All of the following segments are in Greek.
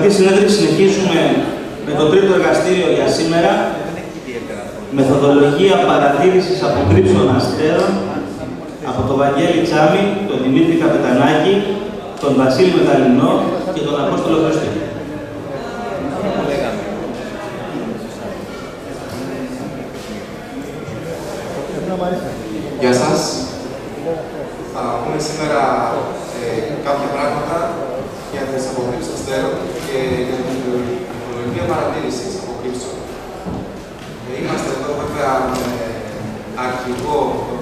Αγαπητοί συνέδροι, συνεχίζουμε με το τρίτο εργαστήριο για σήμερα. Μεθοδολογία παρατήρησης αποκρύψεων αστέρων από τον Βαγγέλη Τσάμι, τον Δημήτρη Καπετανάκη, τον Βασίλη Μεταλλινό και τον Απόστολο Χριστό. Γεια σας. Θα πούμε σήμερα κάποια πράγματα για τις αποκρύψεις αστέρων και για την μεθοδολογία παρατήρησης αποκρύψεων. Είμαστε εδώ βέβαια με αρχηγό τον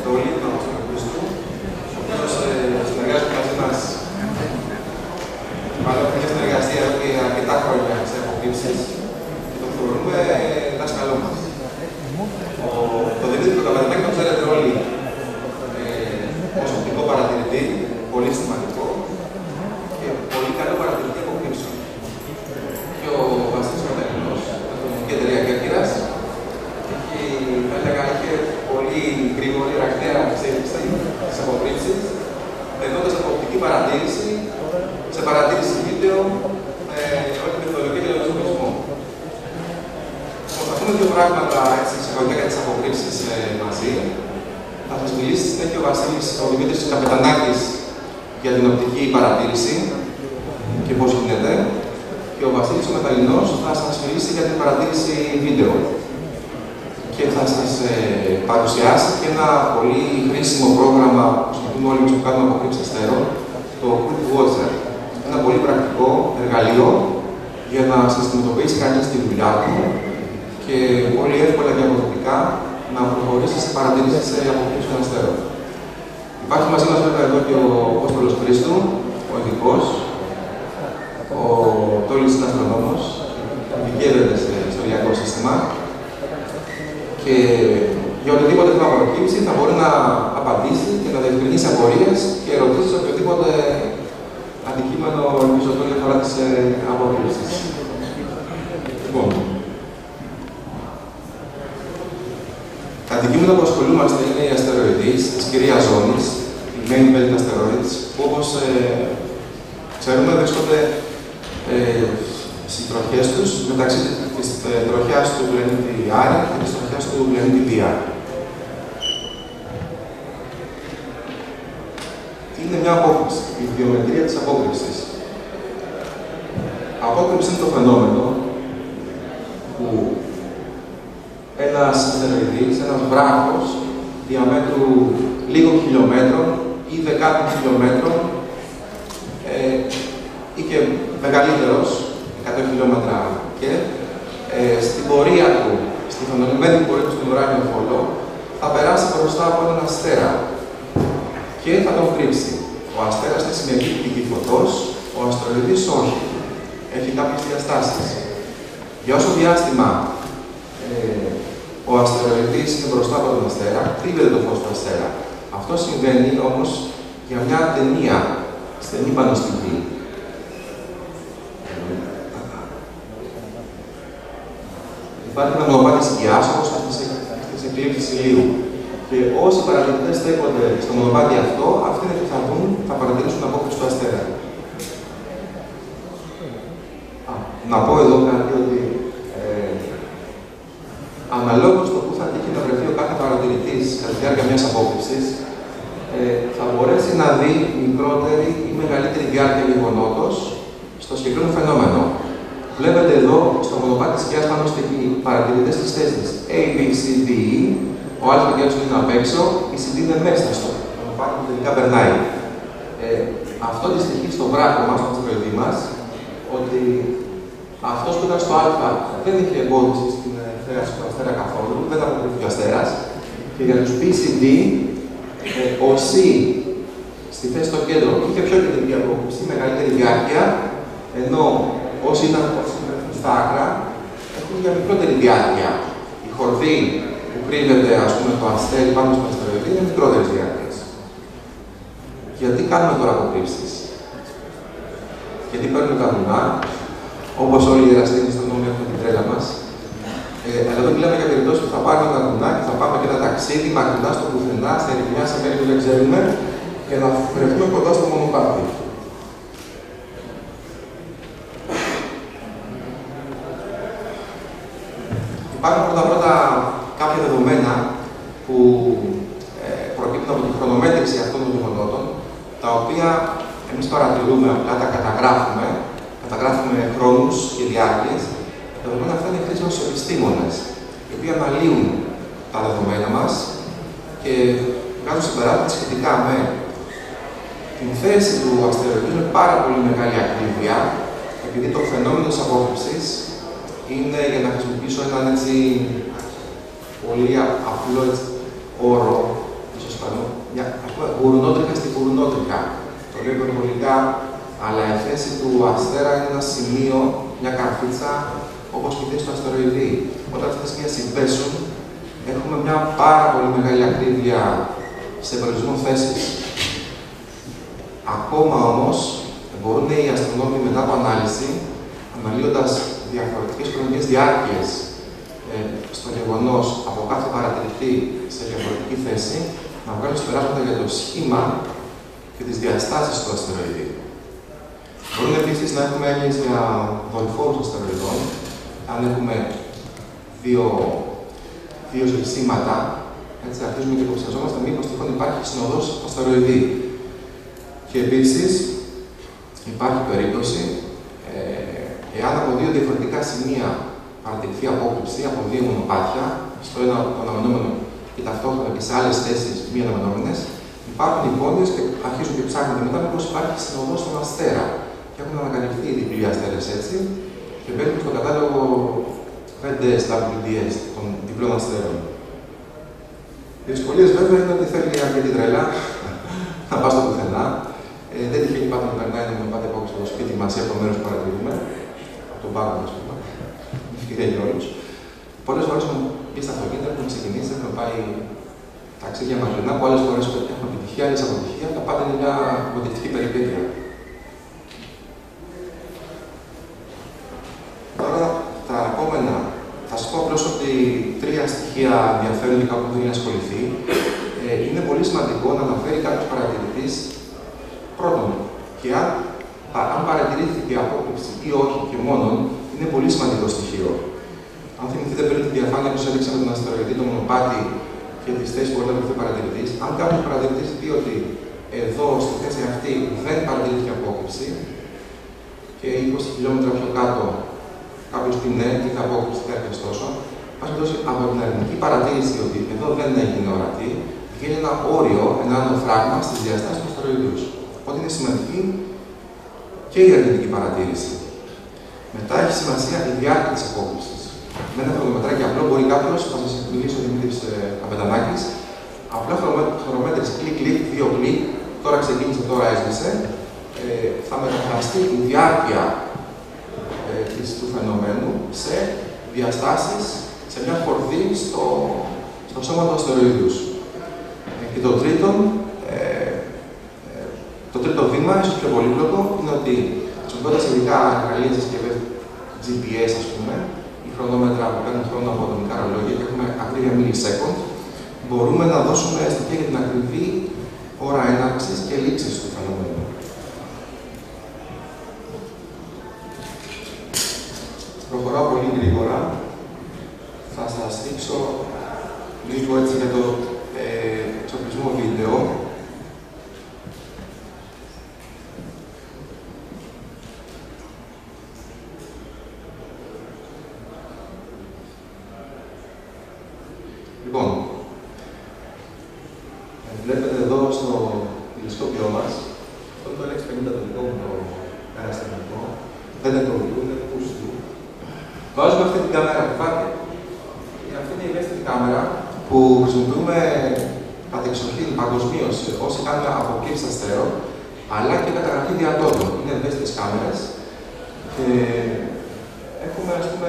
Τόλι, τον Απόστολο Χριστού, ο οποίος συνεργάζεται μαζί μας, μάλλον έχει συνεργαστεί εδώ και αρκετά χρόνια σε αποκρύψεις και τον θεωρούμε δάσκαλό μας. Το Δημήτρη Καπετανάκη τον ξέρετε όλοι ως οπτικό παρατηρητή, πολύ σημαντικό και πολύ καλό παρατηρητή αποκρύψεων. Και ο Βασίλης Μεταλλινός, από την Ελληνική Εταιρεία Κέρκυρας, είχε πολύ γρήγορη, ραγδαία εξέλιξη στις αποκρύψεις, περνώντας από οπτική παρατήρηση σε παρατήρηση βίντεο με όλη τη μεθοδολογία και τον λογισμό. Θα πούμε δύο πράγματα εισαγωγικά για τις αποκρύψεις μαζί. Θα σας μιλήσει συνέχεια ο Δημήτρης Καπετανάκης για την οπτική παρατήρηση και πώς γίνεται. Και ο Βασίλης ο Μεταλλινός θα σας μιλήσει για την παρατήρηση βίντεο. Και θα σας παρουσιάσει και ένα πολύ χρήσιμο πρόγραμμα που χρησιμοποιούμε όλοι που κάνουμε αποκρύψεις αστέρων, το Quick Watcher. Ένα πολύ πρακτικό εργαλείο για να συστηματοποιήσει κανείς τη δουλειά του και πολύ εύκολα και αποδοτικά να προχωρήσει σε παρατηρήσεις αποκρύψεων αστέρων. Υπάρχει μαζί μας βέβαια εδώ και ο Απόστολος Χρήστου, ο ειδικός, ο Τόλης είναι αστρονόμος, ειδικεύεται στο ηλιακό σύστημα και για οτιδήποτε θέμα προκύψει θα μπορεί να απαντήσει και να διευκρινίσει απορίες και ερωτήσεις σε οποιοδήποτε αντικείμενο επεισοδών για φορά της αποκρύψης. Λοιπόν, τα αντικείμενα που ασχολούμαστε είναι οι αστεροειδείς της κυρίας ζώνης, οι main belt asteroids, που όπως ξέρουμε βρίσκονται στις τροχές τους μεταξύ της τροχιάς του πλανήτη Άρη και της τροχιάς του πλανήτη Δία. Είναι μια απόκρυψη, η βιομετρία της απόκρυψης. Απόκρυψη είναι το φαινόμενο που ένας αστεροειδής, ένας βράχος διαμέτρου λίγων χιλιόμετρων ή δεκάδων χιλιόμετρων ή και μεγαλύτερος, 100 χιλιόμετρα και στην πορεία του, στη φαινομενική πορεία του στον ουράνιο φωλό, θα περάσει μπροστά από έναν αστέρα και θα τον κρύψει. Ο αστέρας είναι συνεχή πηγή φωτός, ο αστεροειδής όχι. Έχει κάποιες διαστάσεις. Για όσο διάστημα ο αστεροειδής είναι μπροστά από τον αστέρα, κρύβεται το φως του αστέρα. Αυτό συμβαίνει όμως για μια ταινία, στενή πάνω στην γη. Υπάρχει ένα μονοπάτι σκιάς, όπως στις εκλήψεις ηλίου. Και όσοι παρατηρητές στέκονται στο μονοπάτι αυτό, αυτοί είναι που θα δουν, θα παρατηρήσουν την απόκρυψη του αστέρα. Να πω εδώ κάτι ότι αναλόγως το που θα τύχει να βρεθεί ο κάθε παρατηρητής κατά τη διάρκεια μιας απόκρυψης, θα μπορέσει να δει μικρότερη ή μεγαλύτερη διάρκεια γεγονότος στο συγκεκριμένο φαινόμενο. Βλέπετε εδώ στο μονοπάτι σκιάς πάνω στη γη παρατηρητές της θέσης A, B, C, D, E. Ο α και είναι απ' έξω, η CD είναι μέσα στο μονοπάτι που τελικά περνάει. Αυτό αντιστοιχεί στο βράχο μας, στο αστεροειδή μας, ότι αυτός που ήταν στο α δεν είχε εμπόδιση στην θέαση του αστέρα καθόλου, δεν αποκρύφθηκε ο αστέρας. Και για τους PCD, ο C στη θέση στο κέντρο είχε πιο κεντρική απόκρυψη, μεγαλύτερη διάρκεια, ενώ όσοι ήταν στα άκρα έχουν για μικρότερη διάρκεια. Η χορδή που κρύβεται, ας πούμε, το αστέρι πάνω στο αστεροειδή είναι μικρότερης διάρκειας. Γιατί κάνουμε τώρα αποκρύψεις? Γιατί παίρνουμε τα βουνά, όπως όλοι οι εραστήνες στον νόμο έχουν την τρέλα μας. Αλλά εδώ μιλάμε για περιπτώσεις που θα πάρουμε τα βουνά και θα πάμε και ένα ταξίδι μακρινά στο πουθενά, στην ερημιά, σε μέρη που δεν ξέρουμε, και να βρεθούμε κοντά στο μονοπάτι. προκύπτουν από τη χρονομέτρηση αυτών των γεγονότων, τα οποία εμείς παρατηρούμε, απλά τα καταγράφουμε χρόνους και διάρκειες. Τα δεδομένα αυτά είναι χρήσιμα στους επιστήμονες, οι οποίοι αναλύουν τα δεδομένα μας και βγάζουν συμπεράσματα σχετικά με την θέση του αστεροειδού με πάρα πολύ μεγάλη ακρίβεια, επειδή το φαινόμενο της απόκρυψης είναι, για να χρησιμοποιήσω έναν έτσι πολύ απλό όρο, ίσως φανώ, μια γουρνότριχα στη γουρνότριχα. Το λέω υπερβολικά, αλλά η θέση του αστέρα είναι ένα σημείο, μια καρφίτσα, όπως και η θέση του αστεροειδή. Όταν αυτές μια συμπέσουν, έχουμε μια πάρα πολύ μεγάλη ακρίβεια σε περιορισμό θέσης. Ακόμα όμως, μπορούν οι αστρονόμοι μετά από ανάλυση, αναλύοντας διαφορετικές χρονικές διάρκειες στο γεγονός από κάθε παρατηρητή σε διαφορετική θέση, να βγάλουν συμπεράσματα για το σχήμα και τις διαστάσεις του αστεροειδή. Μπορούν επίσης να έχουμε έννοιες για δορυφόρους αστεροειδών, αν έχουμε δύο ζευσίματα, έτσι αρχίζουμε και υποψιαζόμαστε μήπως τυχόν υπάρχει συνοδός αστεροειδή. Και επίσης υπάρχει περίπτωση, εάν από δύο διαφορετικά σημεία παρατηρηθεί απόκρυψη, από δύο μονοπάτια, στο ένα το αναμενόμενο και ταυτόχρονα και σε άλλες θέσεις μη αναμενόμενες, υπάρχουν εικόνες και αρχίζουν και ψάχνονται μετά μήπως υπάρχει συνοδός στον αστέρα. Και έχουν ανακαλυφθεί οι διπλοί αστέρες έτσι και μπαίνουν στο κατάλογο WDS των διπλών αστέρων. Οι δυσκολίες βέβαια είναι ότι θέλει αρκετή τρέλα να πας στο πουθενά. Δεν τυχαίνει πάντα να περνάει να πάτε από στο σπίτι μας ή από το μέρος που παρατηρούμε, από τον πάγκο μας, πούμε. Ευκαιρία για όλους. Πολλές φορές έχουμε πει στα αυτοκίνητα, έχουμε ξεκινήσει, έχουμε πάει ταξίδια μακρινά, που άλλες φορές έχουμε επιτυχία, άλλες αποτυχία. Τα πάντα είναι μια βοηθητική περιπέτεια. Τώρα τα επόμενα. Θα σας πω απλώς ότι τρία στοιχεία ενδιαφέρουν για κάποιον που θέλει να ασχοληθεί. Είναι πολύ σημαντικό να αναφέρει κάποιος παρατηρητής πρώτον, και αν παρατηρήθηκε απόκρυψη ή όχι και μόνον, είναι πολύ σημαντικό στοιχείο. Αν θυμηθείτε πριν τη διαφάνεια που σας έδειξα με τον αστεροειδή, το μονοπάτι και τις θέσεις που μπορεί να βρεθεί ο παρατηρητής, αν κάποιος παρατηρητής πει ότι εδώ στη θέση αυτή δεν παρατηρήθηκε απόκρυψη και 20 χιλιόμετρα πιο κάτω κάποιος πει ναι, και θα απόκρυψη τέτοια τόσο, πάση περιπτώσει από την αρνητική παρατήρηση ότι εδώ δεν έγινε ορατή, βγαίνει ένα όριο, ένα άλλο φράγμα στις διαστάσεις του αστεροειδούς. Οπότε είναι σημαντική και η αρνητική παρατήρηση. Μετά έχει σημασία η διάρκεια της απόκρυψης. Με ένα χρονομετράκι απλό μπορεί κάποιος, θα σας μιλήσει ο Δημήτρης Καπετανάκης, απλά χρονομέτρηση κλικ-κλικ, 2 κλικ, τώρα ξεκίνησε, τώρα έσβησε, θα μεταφραστεί η διάρκεια του φαινομένου σε διαστάσεις, σε μια χορδή στο σώμα του αστεροειδούς. Και το τρίτο βήμα, ίσως πιο πολύπλοκο, είναι ότι χρησιμοποιώντας ειδικά εργαλεία συσκευές GPS, ας πούμε, ή χρονόμετρα που παίρνουν χρόνο από ατομικά ρολόγια και έχουμε ακρίβεια millisecond, μπορούμε να δώσουμε στοιχεία για την ακριβή ώρα έναρξης και λήξης του φαινομένου. Προχωράω πολύ γρήγορα. Θα σας δείξω λίγο έτσι για το εξοπλισμό βίντεο. Λοιπόν, βλέπετε εδώ στο τηλεσκόπιό μας, αυτό είναι το LX50 το δικό μου το αεραστατικό, δεν είναι το βιβλίο, είναι το πούς του. Βάζουμε αυτή την κάμερα που πάτε. Αυτή είναι η δεύτερη κάμερα που χρησιμοποιούμε κατεξοχήν παγκοσμίως όσοι κάνουμε αποκρύψεις αστέρων, αλλά και καταγραφή διατόλων. Είναι ευαίσθητες κάμερες. Και έχουμε, ας πούμε,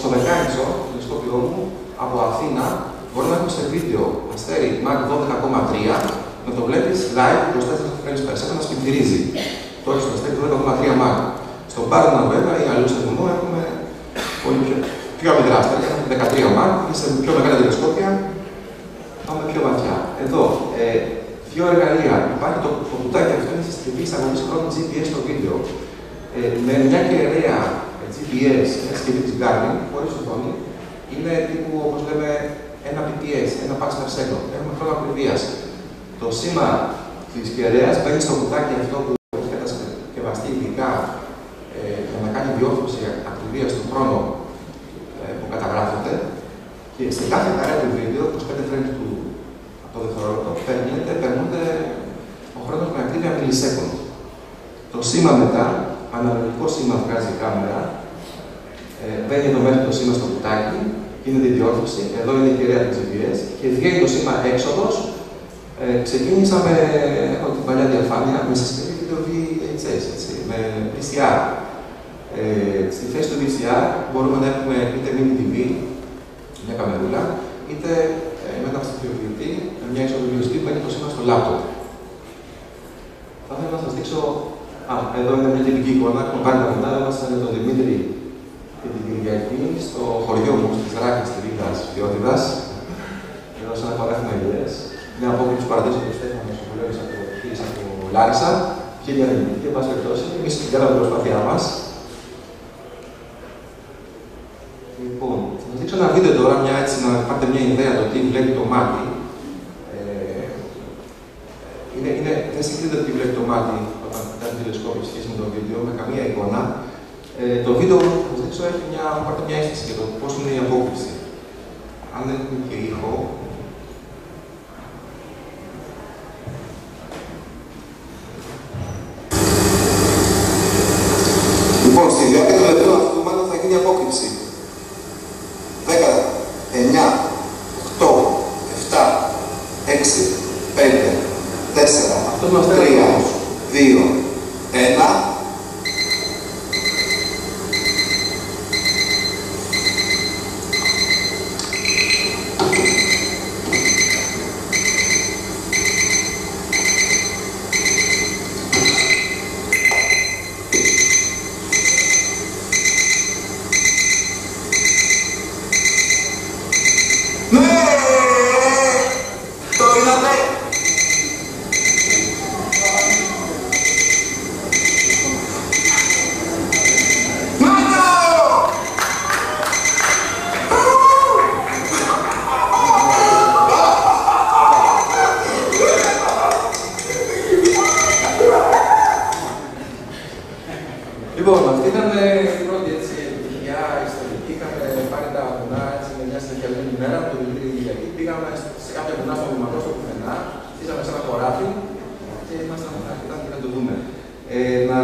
στο δεκάιντσο, το τηλεσκόπιό μου, από Αθήνα, μπορώ να έχω σε βίντεο αστέρι Mach 12,3 να το βλέπεις live 24 frames per second να σπιντηρίζει. Τώρα στο αστέρι 12,3 Mach. Στον Πάρνα, βέβαια, ή αλλού σε βουνό έχουμε πολύ πιο μικρά αστέρια, έχουμε 13 Mach και σε πιο μεγάλα τηλεσκόπια πάμε πιο βαθιά. Εδώ, δύο εργαλεία. Υπάρχει το κουτάκι αυτό, είναι συσκευή εισαγωγής χρόνου GPS στο βίντεο. Με μια κεραία GPS, μια συσκευή της Garmin, χωρίς οθόνη, είναι τύπου, όπως λέμε, ένα PPS, ένα patch per second. Έχουμε χρόνο ακριβίας. Το σήμα της κεραίας μπαίνει στο κουτάκι αυτό που έχει κατασκευαστεί ειδικά για να κάνει διόρθωση ακριβίας του χρόνου που καταγράφεται. Και στην κάθε χαρά του βίντεο, 25 frames από το δευτερόλεπτο, περνούνται ο χρόνος με ακρίβεια μιλισέκοντ. Το σήμα μετά, αναλογικό σήμα βγάζει η κάμερα, μπαίνει εδώ μέσα το σήμα στο κουτάκι, γίνεται η διόρθωση, εδώ είναι η κεραία της GPS και βγαίνει το σήμα έξοδος. Ξεκίνησα με την παλιά διαφάνεια με συσκευή βίντεο VHS, με VCR. Στη θέση του VCR μπορούμε να έχουμε είτε mini TV, μια καμερούλα, είτε με ένα ψηφιοποιητή, μια είσοδο USB που έχει το σήμα στο laptop. Θα ήθελα να σας δείξω. Εδώ είναι μια τυπική εικόνα. Έχουμε πάρει τα μοντάρα μας με τον Δημήτρη και την Κυριακή στο χωριό μου, στις Ράκες της Ρήγας Φιώτιδας. Εδώ σε ένα παράθυμα ιδέες. Μια απόκριση παρατήρηση του Στέφανου στο σχολείο από Λάρισα. Και για να γίνει, εν πάση περιπτώσει, εμείς κάναμε την προσπάθειά μας. Λοιπόν, θα σας δείξω ένα βίντεο τώρα, έτσι, να πάρετε μια ιδέα το τι βλέπει το μάτι. Δεν συγκρίνεται το τι βλέπει το μάτι όταν κάνει τηλεσκόπιο σχέση με το βίντεο, με καμία εικόνα. Το βίντεο, θα σας δείξω, έχει μια αίσθηση για το πώς είναι η απόκριση. Αν δεν έχουμε και ήχο. Λοιπόν, στη διάρκεια του λεπτού αυτού μάλλον θα γίνει η απόκρυψη. 10, 9, 8, 7, 6, 5, 4, 3, 2, 1. Λοιπόν, αυτή ήταν η πρώτη επιτυχία ιστορική. Είχαμε πάρει τα βουνά με μια συνεχιασμένη ημέρα από το Δημήτρη Κυριακή. Πήγαμε σε κάποια βουνά στο Μημακό, στο πουθενά, στήσαμε σε ένα χωράφι και ήμασταν αρκετά και να το δούμε. Να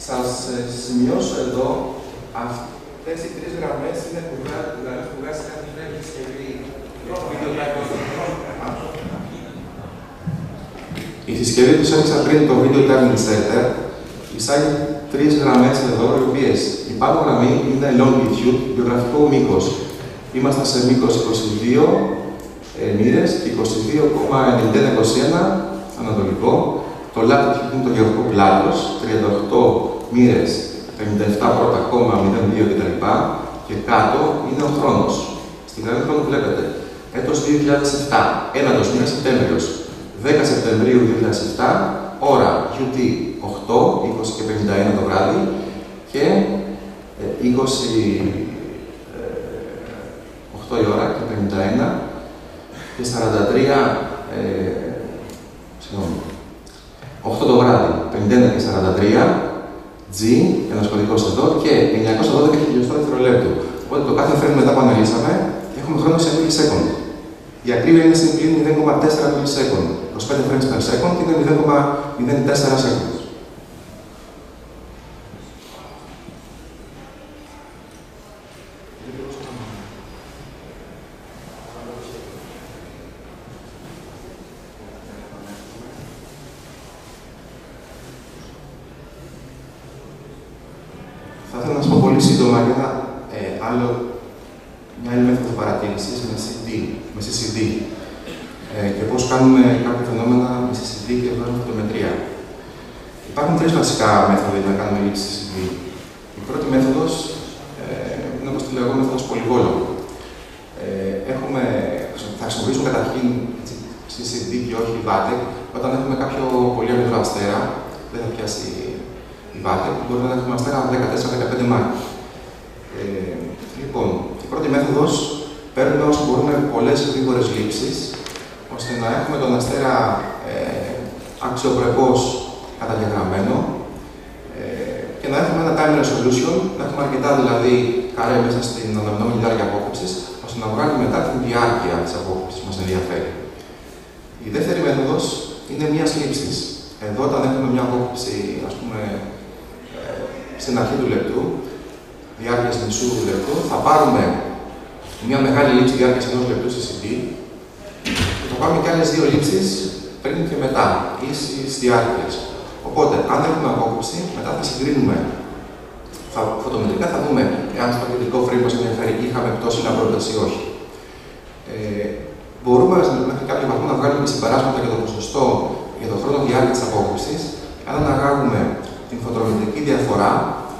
σας σημειώσω εδώ, αυτές οι τρεις γραμμές είναι που βγάζει κάθε νέα συσκευή. Η συσκευή που σας έδειξα πριν, το Video Time Inserter, εισάγει τρεις γραμμές εδώ, οι οποίες η πάνω γραμμή είναι longitude, γεωγραφικό μήκος. Είμαστε σε μήκος 22 μοίρες και 22,91 ανατολικό. Το latitude είναι το γεωγραφικό πλάτος, 38 μοίρες, 57 πρώτα, 02 κτλ. Και κάτω είναι ο χρόνος. Στην γραμμή του χρόνου βλέπετε έτος 2007, ένατος μήνας Σεπτέμβριος, 10 Σεπτεμβρίου 2007, ώρα UT 8, 20 και 51 το βράδυ και 8 η ώρα και 51 και 43, συγγνώμη, 8 το βράδυ, 51 και 43, G, ένας κωδικός εδώ και 912 χιλιοστά δευτερολέπτου. Οπότε το κάθε frame μετά που αναλύσαμε έχουμε χρόνο σε millisecond. Η ακρίβεια είναι στην πλήν 0,4 millisecond. 25 frames per second είναι 0,04 seconds. Θα ήθελα να σας πω πολύ σύντομα για μια άλλη μέθοδο παρατήρησης με CCD και πώς κάνουμε κάποια φαινόμενα με CCD και βγάζουμε φωτομετρία. Υπάρχουν τρεις βασικά μέθοδοι για να κάνουμε λήψη CCD. Η πρώτη μέθοδος είναι όπως τη λέγω μέθοδος πολυβόλων. Θα χρησιμοποιήσουμε καταρχήν CCD και όχι VATEC όταν έχουμε κάποιο πολύ αμυδρό αστέρα, δεν θα πιάσει η VATEC, μπορούμε να έχουμε αστέρα 14-15 μάχη. Λοιπόν, η πρώτη μέθοδος παίρνουμε όσο μπορούμε πολλές γρήγορες λήψεις, ώστε να έχουμε τον Αστέρα αξιοπρεπώς καταγεγραμμένο και να έχουμε ένα time resolution, να έχουμε αρκετά δηλαδή καρέ μέσα στην αναμενόμενη διάρκεια απόκρυψης, ώστε να βγάλουμε μετά την διάρκεια της απόκρυψης που μας ενδιαφέρει. Η δεύτερη μέθοδος είναι μιας λήψης. Εδώ, όταν έχουμε μια απόκρυψη, ας πούμε, στην αρχή του λεπτού, διάρκειας μισού λεπτού, θα πάρουμε μια μεγάλη λήψη διάρκειας ενός λεπτού στη CD και θα πάρουμε και άλλες δύο λήψεις πριν και μετά, λήψεις διάρκειας. Οπότε, αν έχουμε απόκρυψη, μετά θα συγκρίνουμε. Φωτομετρικά θα δούμε εάν στο κεντρικό frame μας ενδιαφέρει είχαμε πτώση λαμπρότητας ή όχι. Μπορούμε μέχρι κάποιο βαθμό να βγάλουμε συμπεράσματα για το ποσοστό, για τον χρόνο διάρκειας της απόκρυψης, αν αναγάγουμε την φωτομετρική διαφορά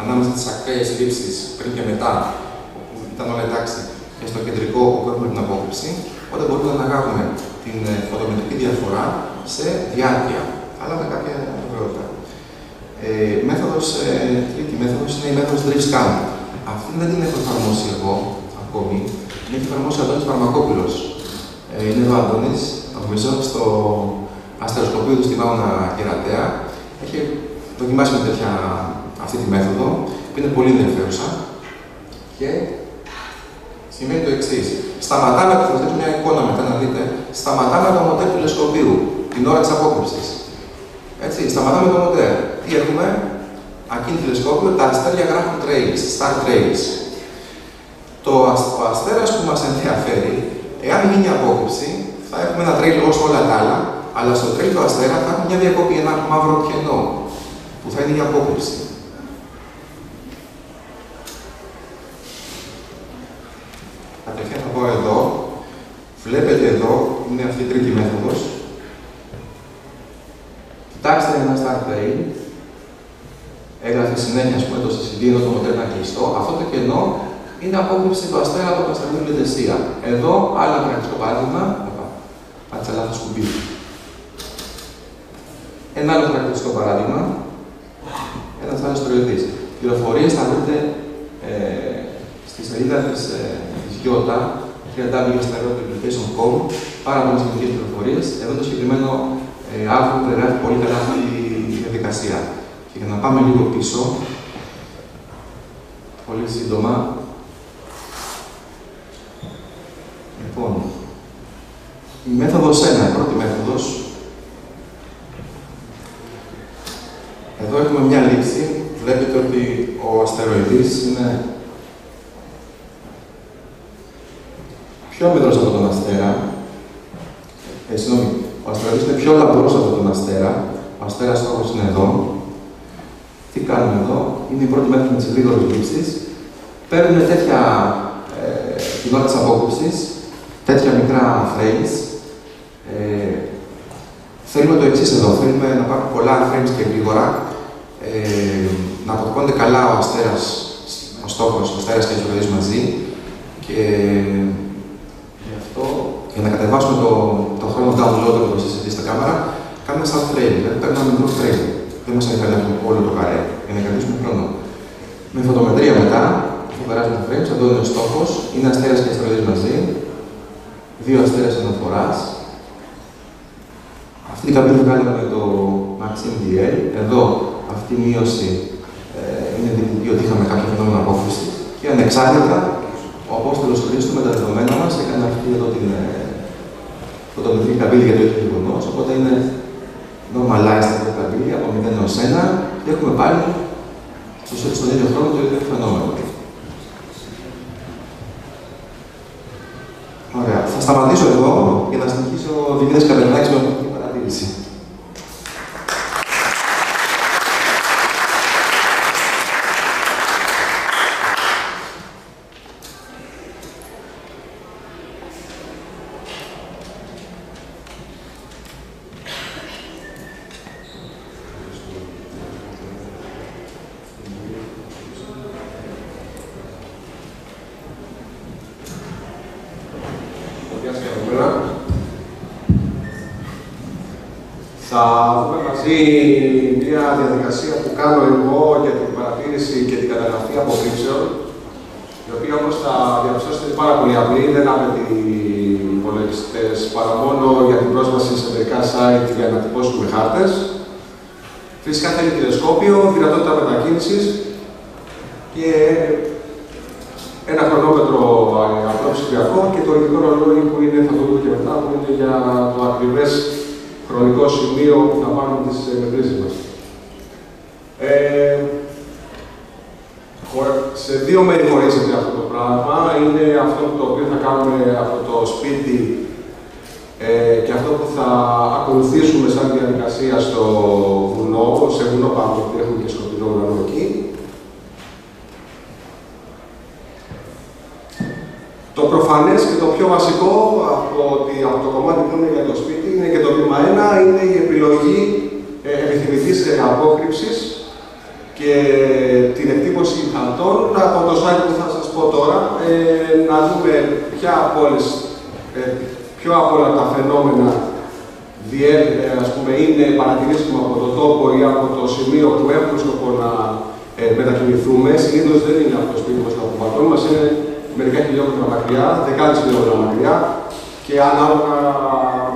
ανάμεσα στις ακραίες λήψεις πριν και μετά, που ήταν όλα εντάξει, και στο κεντρικό όπου έχουμε την απόκρυψη, οπότε μπορούμε να αναγάγουμε την φωτομετρική διαφορά σε διάρκεια, αλλά με κάποια βεβαιότητα. Τρίτη μέθοδος είναι η μέθοδος drift scan. Αυτή δεν την έχω εφαρμόσει εγώ ακόμη, την έχει εφαρμόσει ο Αντώνης Φαρμακόπουλος. Είναι εδώ ο Αντώνης, νομίζω, στο αστεροσκοπείο του στη Μάουνα Κερατέα. Έχει δοκιμάσει με αυτή τη μέθοδο, που είναι πολύ ενδιαφέρουσα και σημαίνει το εξής. Σταματάμε, θα σας δείξω μια εικόνα μετά να δείτε, σταματάμε το μοτέρ του τηλεσκοπείου την ώρα της απόκρυψης. Έτσι, σταματάμε το μοτέρ. Τι έχουμε, ακίνη τηλεσκόπιο, τα αστέρια γράφουν trails, star trails. Ο αστέρας που μας ενδιαφέρει, εάν γίνει απόκρυψη, θα έχουμε ένα trail όπως όλα τα άλλα, αλλά στο trail του αστέρα θα έχουμε μια διακόπη, ένα μαύρο κενό, που θα είναι η απόκρυψη. Κατευθείαν θα πω εδώ. Βλέπετε εδώ, είναι αυτή η τρίτη μέθοδος. Κοιτάξτε ένα star trail. Έγραφε συνέχεια, ας πούμε, το CCD, εδώ το μοντέλο είναι κλειστό. Αυτό το κενό είναι απόκρυψη του αστέρα από το αστρονομικό Λεντεσία. Εδώ, άλλο πρακτικό παράδειγμα. Πάτησα λάθος κουμπί. Ένα άλλο χαρακτηριστικό παράδειγμα. Ένας άλλος αστεροειδής. Πληροφορίες θα βρείτε στη σελίδα της Γιώτα, www.asteroidpublication.com, πάρα πολλές σημαντικές πληροφορίες. Εδώ το συγκεκριμένο άρθρο περιγράφει πολύ καλά αυτή τη διαδικασία. Και για να πάμε λίγο πίσω, πολύ σύντομα. Λοιπόν, η μέθοδος 1, η πρώτη μέθοδος. Εδώ έχουμε μια λήψη. Βλέπετε ότι ο αστεροειδής είναι πιο μικρός από τον αστέρα. Συγγνώμη, ο αστεροειδής είναι πιο λαμπρός από τον αστέρα. Ο αστέρας στόχος είναι εδώ. Τι κάνουμε εδώ, είναι η πρώτη μέθοδος με τις γρήγορες λήψεις. Παίρνουμε τέτοια την ώρα της απόκρυψης, τέτοια μικρά frames. Θέλουμε το εξής εδώ, θέλουμε να υπάρχουν πολλά frames και γρήγορα, να αποτυπώνεται καλά ο αστέρας, ο στόχος, ο αστέρας και οι ζωγραφίες μαζί. Και γι' αυτό, για να κατεβάσουμε το χρόνο download από το CCD στα κάμερα, κάνουμε σαν frame, δηλαδή παίρνουμε ένα μικρό frame. Δεν μας ενδιαφέρει να έχουμε όλο το καρέ, για να κρατήσουμε χρόνο. Με φωτομετρία μετά, θα περάσουμε frames, εδώ είναι ο στόχος, είναι αστέρας και αστροειδής μαζί, δύο αστέρες αναφοράς. Αυτή την καμπύλη βγάλαμε με το Maxim DA. Εδώ αυτή η μείωση είναι δείχνει ότι είχαμε κάποιο φαινόμενο απόκρυση. Και ανεξάρτητα, ο Απόστολος Χρήστου με τα δεδομένα μας έκανε αυτή εδώ την φωτομετρική καμπύλη για το ίδιο γεγονός. Οπότε είναι normalized αυτή η καμπύλη από 0 έως 1 και έχουμε πάλι στον ίδιο χρόνο το ίδιο φαινόμενο. Ωραία. Θα σταματήσω εδώ για να συνεχίσω ο Δημήτρης Καπερνάκης με αυτή την παρατήρηση. Θα δούμε μαζί μια διαδικασία που κάνω εγώ για την παρατήρηση και την καταγραφή αποκρύψεων, η οποία όπως θα διαπιστώσετε είναι πάρα πολύ απλή, δεν απαιτεί υπολογιστή. τουρίστες, παρά μόνο για την πρόσβαση σε μερικά site για να τυπώσουμε χάρτες. Φυσικά θέλει τηλεσκόπιο, δυνατότητα μετακίνησης και ένα χρονόμετρο απλό ψηφιακό και το ορυκτικό ρολόι που είναι, θα το δούμε και μετά, που είναι για το ακριβές χρονικό σημείο που θα πάρουμε τις μετρήσεις μας. Σε δύο μέρη χωρίζεται αυτό το πράγμα. Είναι αυτό το οποίο θα κάνουμε από το σπίτι και αυτό που θα ακολουθήσουμε σαν διαδικασία στο βουνό, σε βουνό πάνω, που έχουμε και σκοτεινό ουρανό εκεί. Το προφανές και το πιο βασικό από το κομμάτι που είναι για το σπίτι, είναι και το βήμα 1, είναι η επιλογή επιθυμητής απόκρυψης και την εκτύπωση χαρτών από το site που θα σας πω τώρα, να δούμε ποια από όλα τα φαινόμενα είναι παρατηρήσιμο από τον τόπο ή από το σημείο που έχουμε σκοπό να μετακινηθούμε. Συνήθως δεν είναι από το σπίτι μας, από το μπαλκόνι μας, είναι μερικά χιλιόμετρα μακριά, δεκάδες χιλιόμετρα μακριά και ανάλογα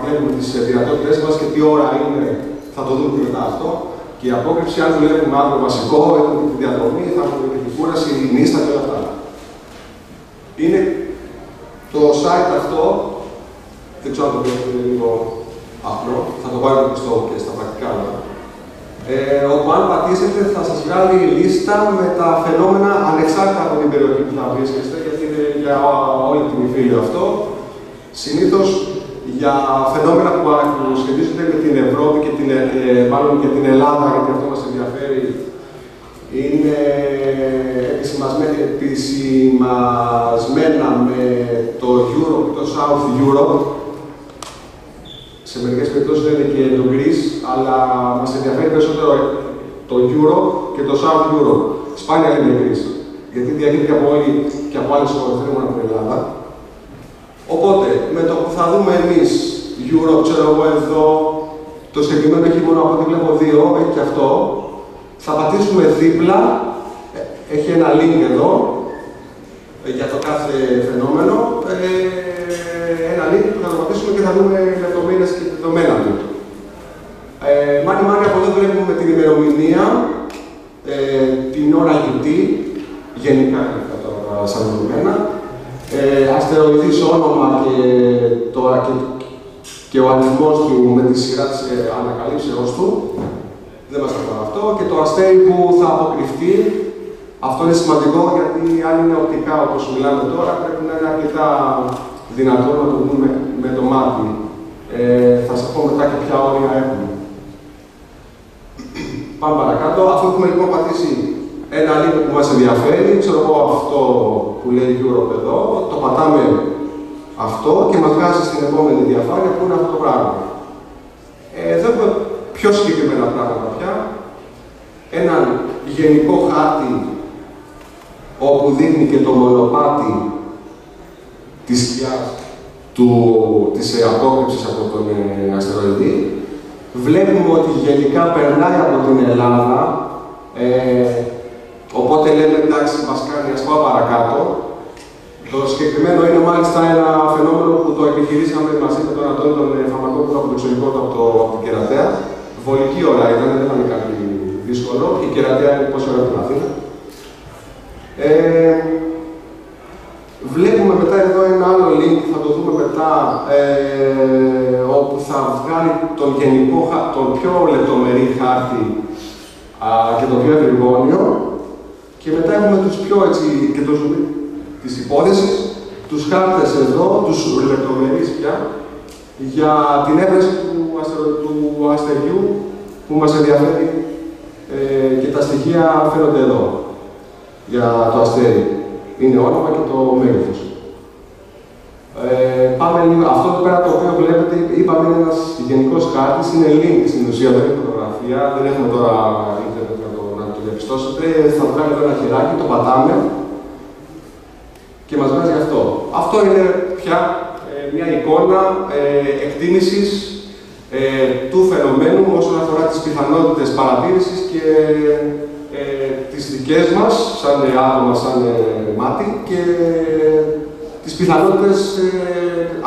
βλέπουμε τις δυνατότητες μας και τι ώρα είναι, θα το δούμε και μετά αυτό. Και η απόκρυψη, αν δουλεύουμε αύριο βασικό, έχουμε τη διαδρομή, θα έχουμε και τη κούραση, η νύστα και όλα αυτά. Είναι το site αυτό, δεν ξέρω αν το βλέπετε, είναι λίγο απλό, θα το βάλω και στα πρακτικά. Όπου αν πατήσετε θα σας βγάλει λίστα με τα φαινόμενα ανεξάρτητα από την περιοχή που θα βρίσκεστε, γιατί είναι για όλη την Ιφίλιο αυτό. Συνήθως για φαινόμενα που σχετίζονται με την Ευρώπη και μάλλον και την Ελλάδα, γιατί αυτό μας ενδιαφέρει, είναι επισημασμένα με το Europe και το South Europe. Σε μερικές περιπτώσεις είναι και το Greece, αλλά μας ενδιαφέρει περισσότερο το Europe και το South Europe. Σπάνια είναι Greece, γιατί διακρίνεται από όλοι και από άλλες χώρες, δεν μόνο από την Ελλάδα. Οπότε, με το που θα δούμε εμείς Europe, ξέρω εγώ εδώ, το συγκεκριμένο έχει μόνο από ό,τι βλέπω 2, έχει και αυτό. Θα πατήσουμε δίπλα, έχει ένα link εδώ, για το κάθε φαινόμενο. Ένα link που θα το πατήσουμε και θα δούμε λεπτομέρειες και δεδομένα του. Μάνι, από εδώ βλέπουμε την ημερομηνία, την ώρα UT, γενικά σαν δεδομένα. Αστεροειδής όνομα και ο αριθμός του με τη σειρά της ανακαλύψεως του. Δεν μας αφορά αυτό. Και το αστέρι που θα αποκρυφτεί. Αυτό είναι σημαντικό γιατί αν είναι οπτικά όπως μιλάμε τώρα, πρέπει να είναι αρκετά δυνατό να το δούμε με το μάτι. Θα σας πω μετά και ποια όρια έχουμε. Πάμε παρακάτω. Αφού έχουμε λοιπόν πατήσει ένα link που μας ενδιαφέρει, ξέρω εγώ αυτό που λέει Europe εδώ, το πατάμε αυτό και μας βγάζει στην επόμενη διαφάνεια που είναι αυτό το πράγμα. Εδώ έχουμε πιο συγκεκριμένα πράγματα πια. Έναν γενικό χάρτη όπου δείχνει και το μονοπάτι της σκιάς της απόκρυψης από τον αστεροειδή. Βλέπουμε ότι γενικά περνάει από την Ελλάδα, οπότε λέμε εντάξει, μας κάνει, ας πάω παρακάτω. Το συγκεκριμένο είναι μάλιστα ένα φαινόμενο που το επιχειρήσαμε μαζί με τον Αντώνη τον Φαρμακόπουλο από το εξωτερικό από την Κερατέα. Βολική ώρα ήταν, δεν ήταν κάτι δύσκολο. Η Κερατέα είναι πόση ώρα από την Αθήνα. Βλέπουμε μετά εδώ ένα άλλο link, θα το δούμε μετά, όπου θα βγάλει τον πιο λεπτομερή χάρτη και το πιο ευρυγόνιο. Και μετά έχουμε τους πιο έτσι, και το zoom της υπόθεσης, τους χάρτες εδώ, τους λεπτομερείς πια, για την έβρεση του αστεριού που μας ενδιαφέρει και τα στοιχεία φαίνονται εδώ, για το αστέρι. Είναι όνομα και το μέγεθος. Πάμε λίγο. Αυτό εδώ πέρα το οποίο βλέπετε, είπαμε είναι ένας γενικός χάρτης, είναι link στην ουσία, δεν είναι φωτογραφία, δεν έχουμε τώρα ίντερνετ να το διαπιστώσετε. Θα βγάλει εδώ ένα χεράκι, το πατάμε και μας βγάζει αυτό. Αυτό είναι πια μια εικόνα εκτίμησης του φαινομένου όσον αφορά τις πιθανότητες παρατήρησης και τις δικές μας, σαν άτομα, σαν μάτι, και τις πιθανότητες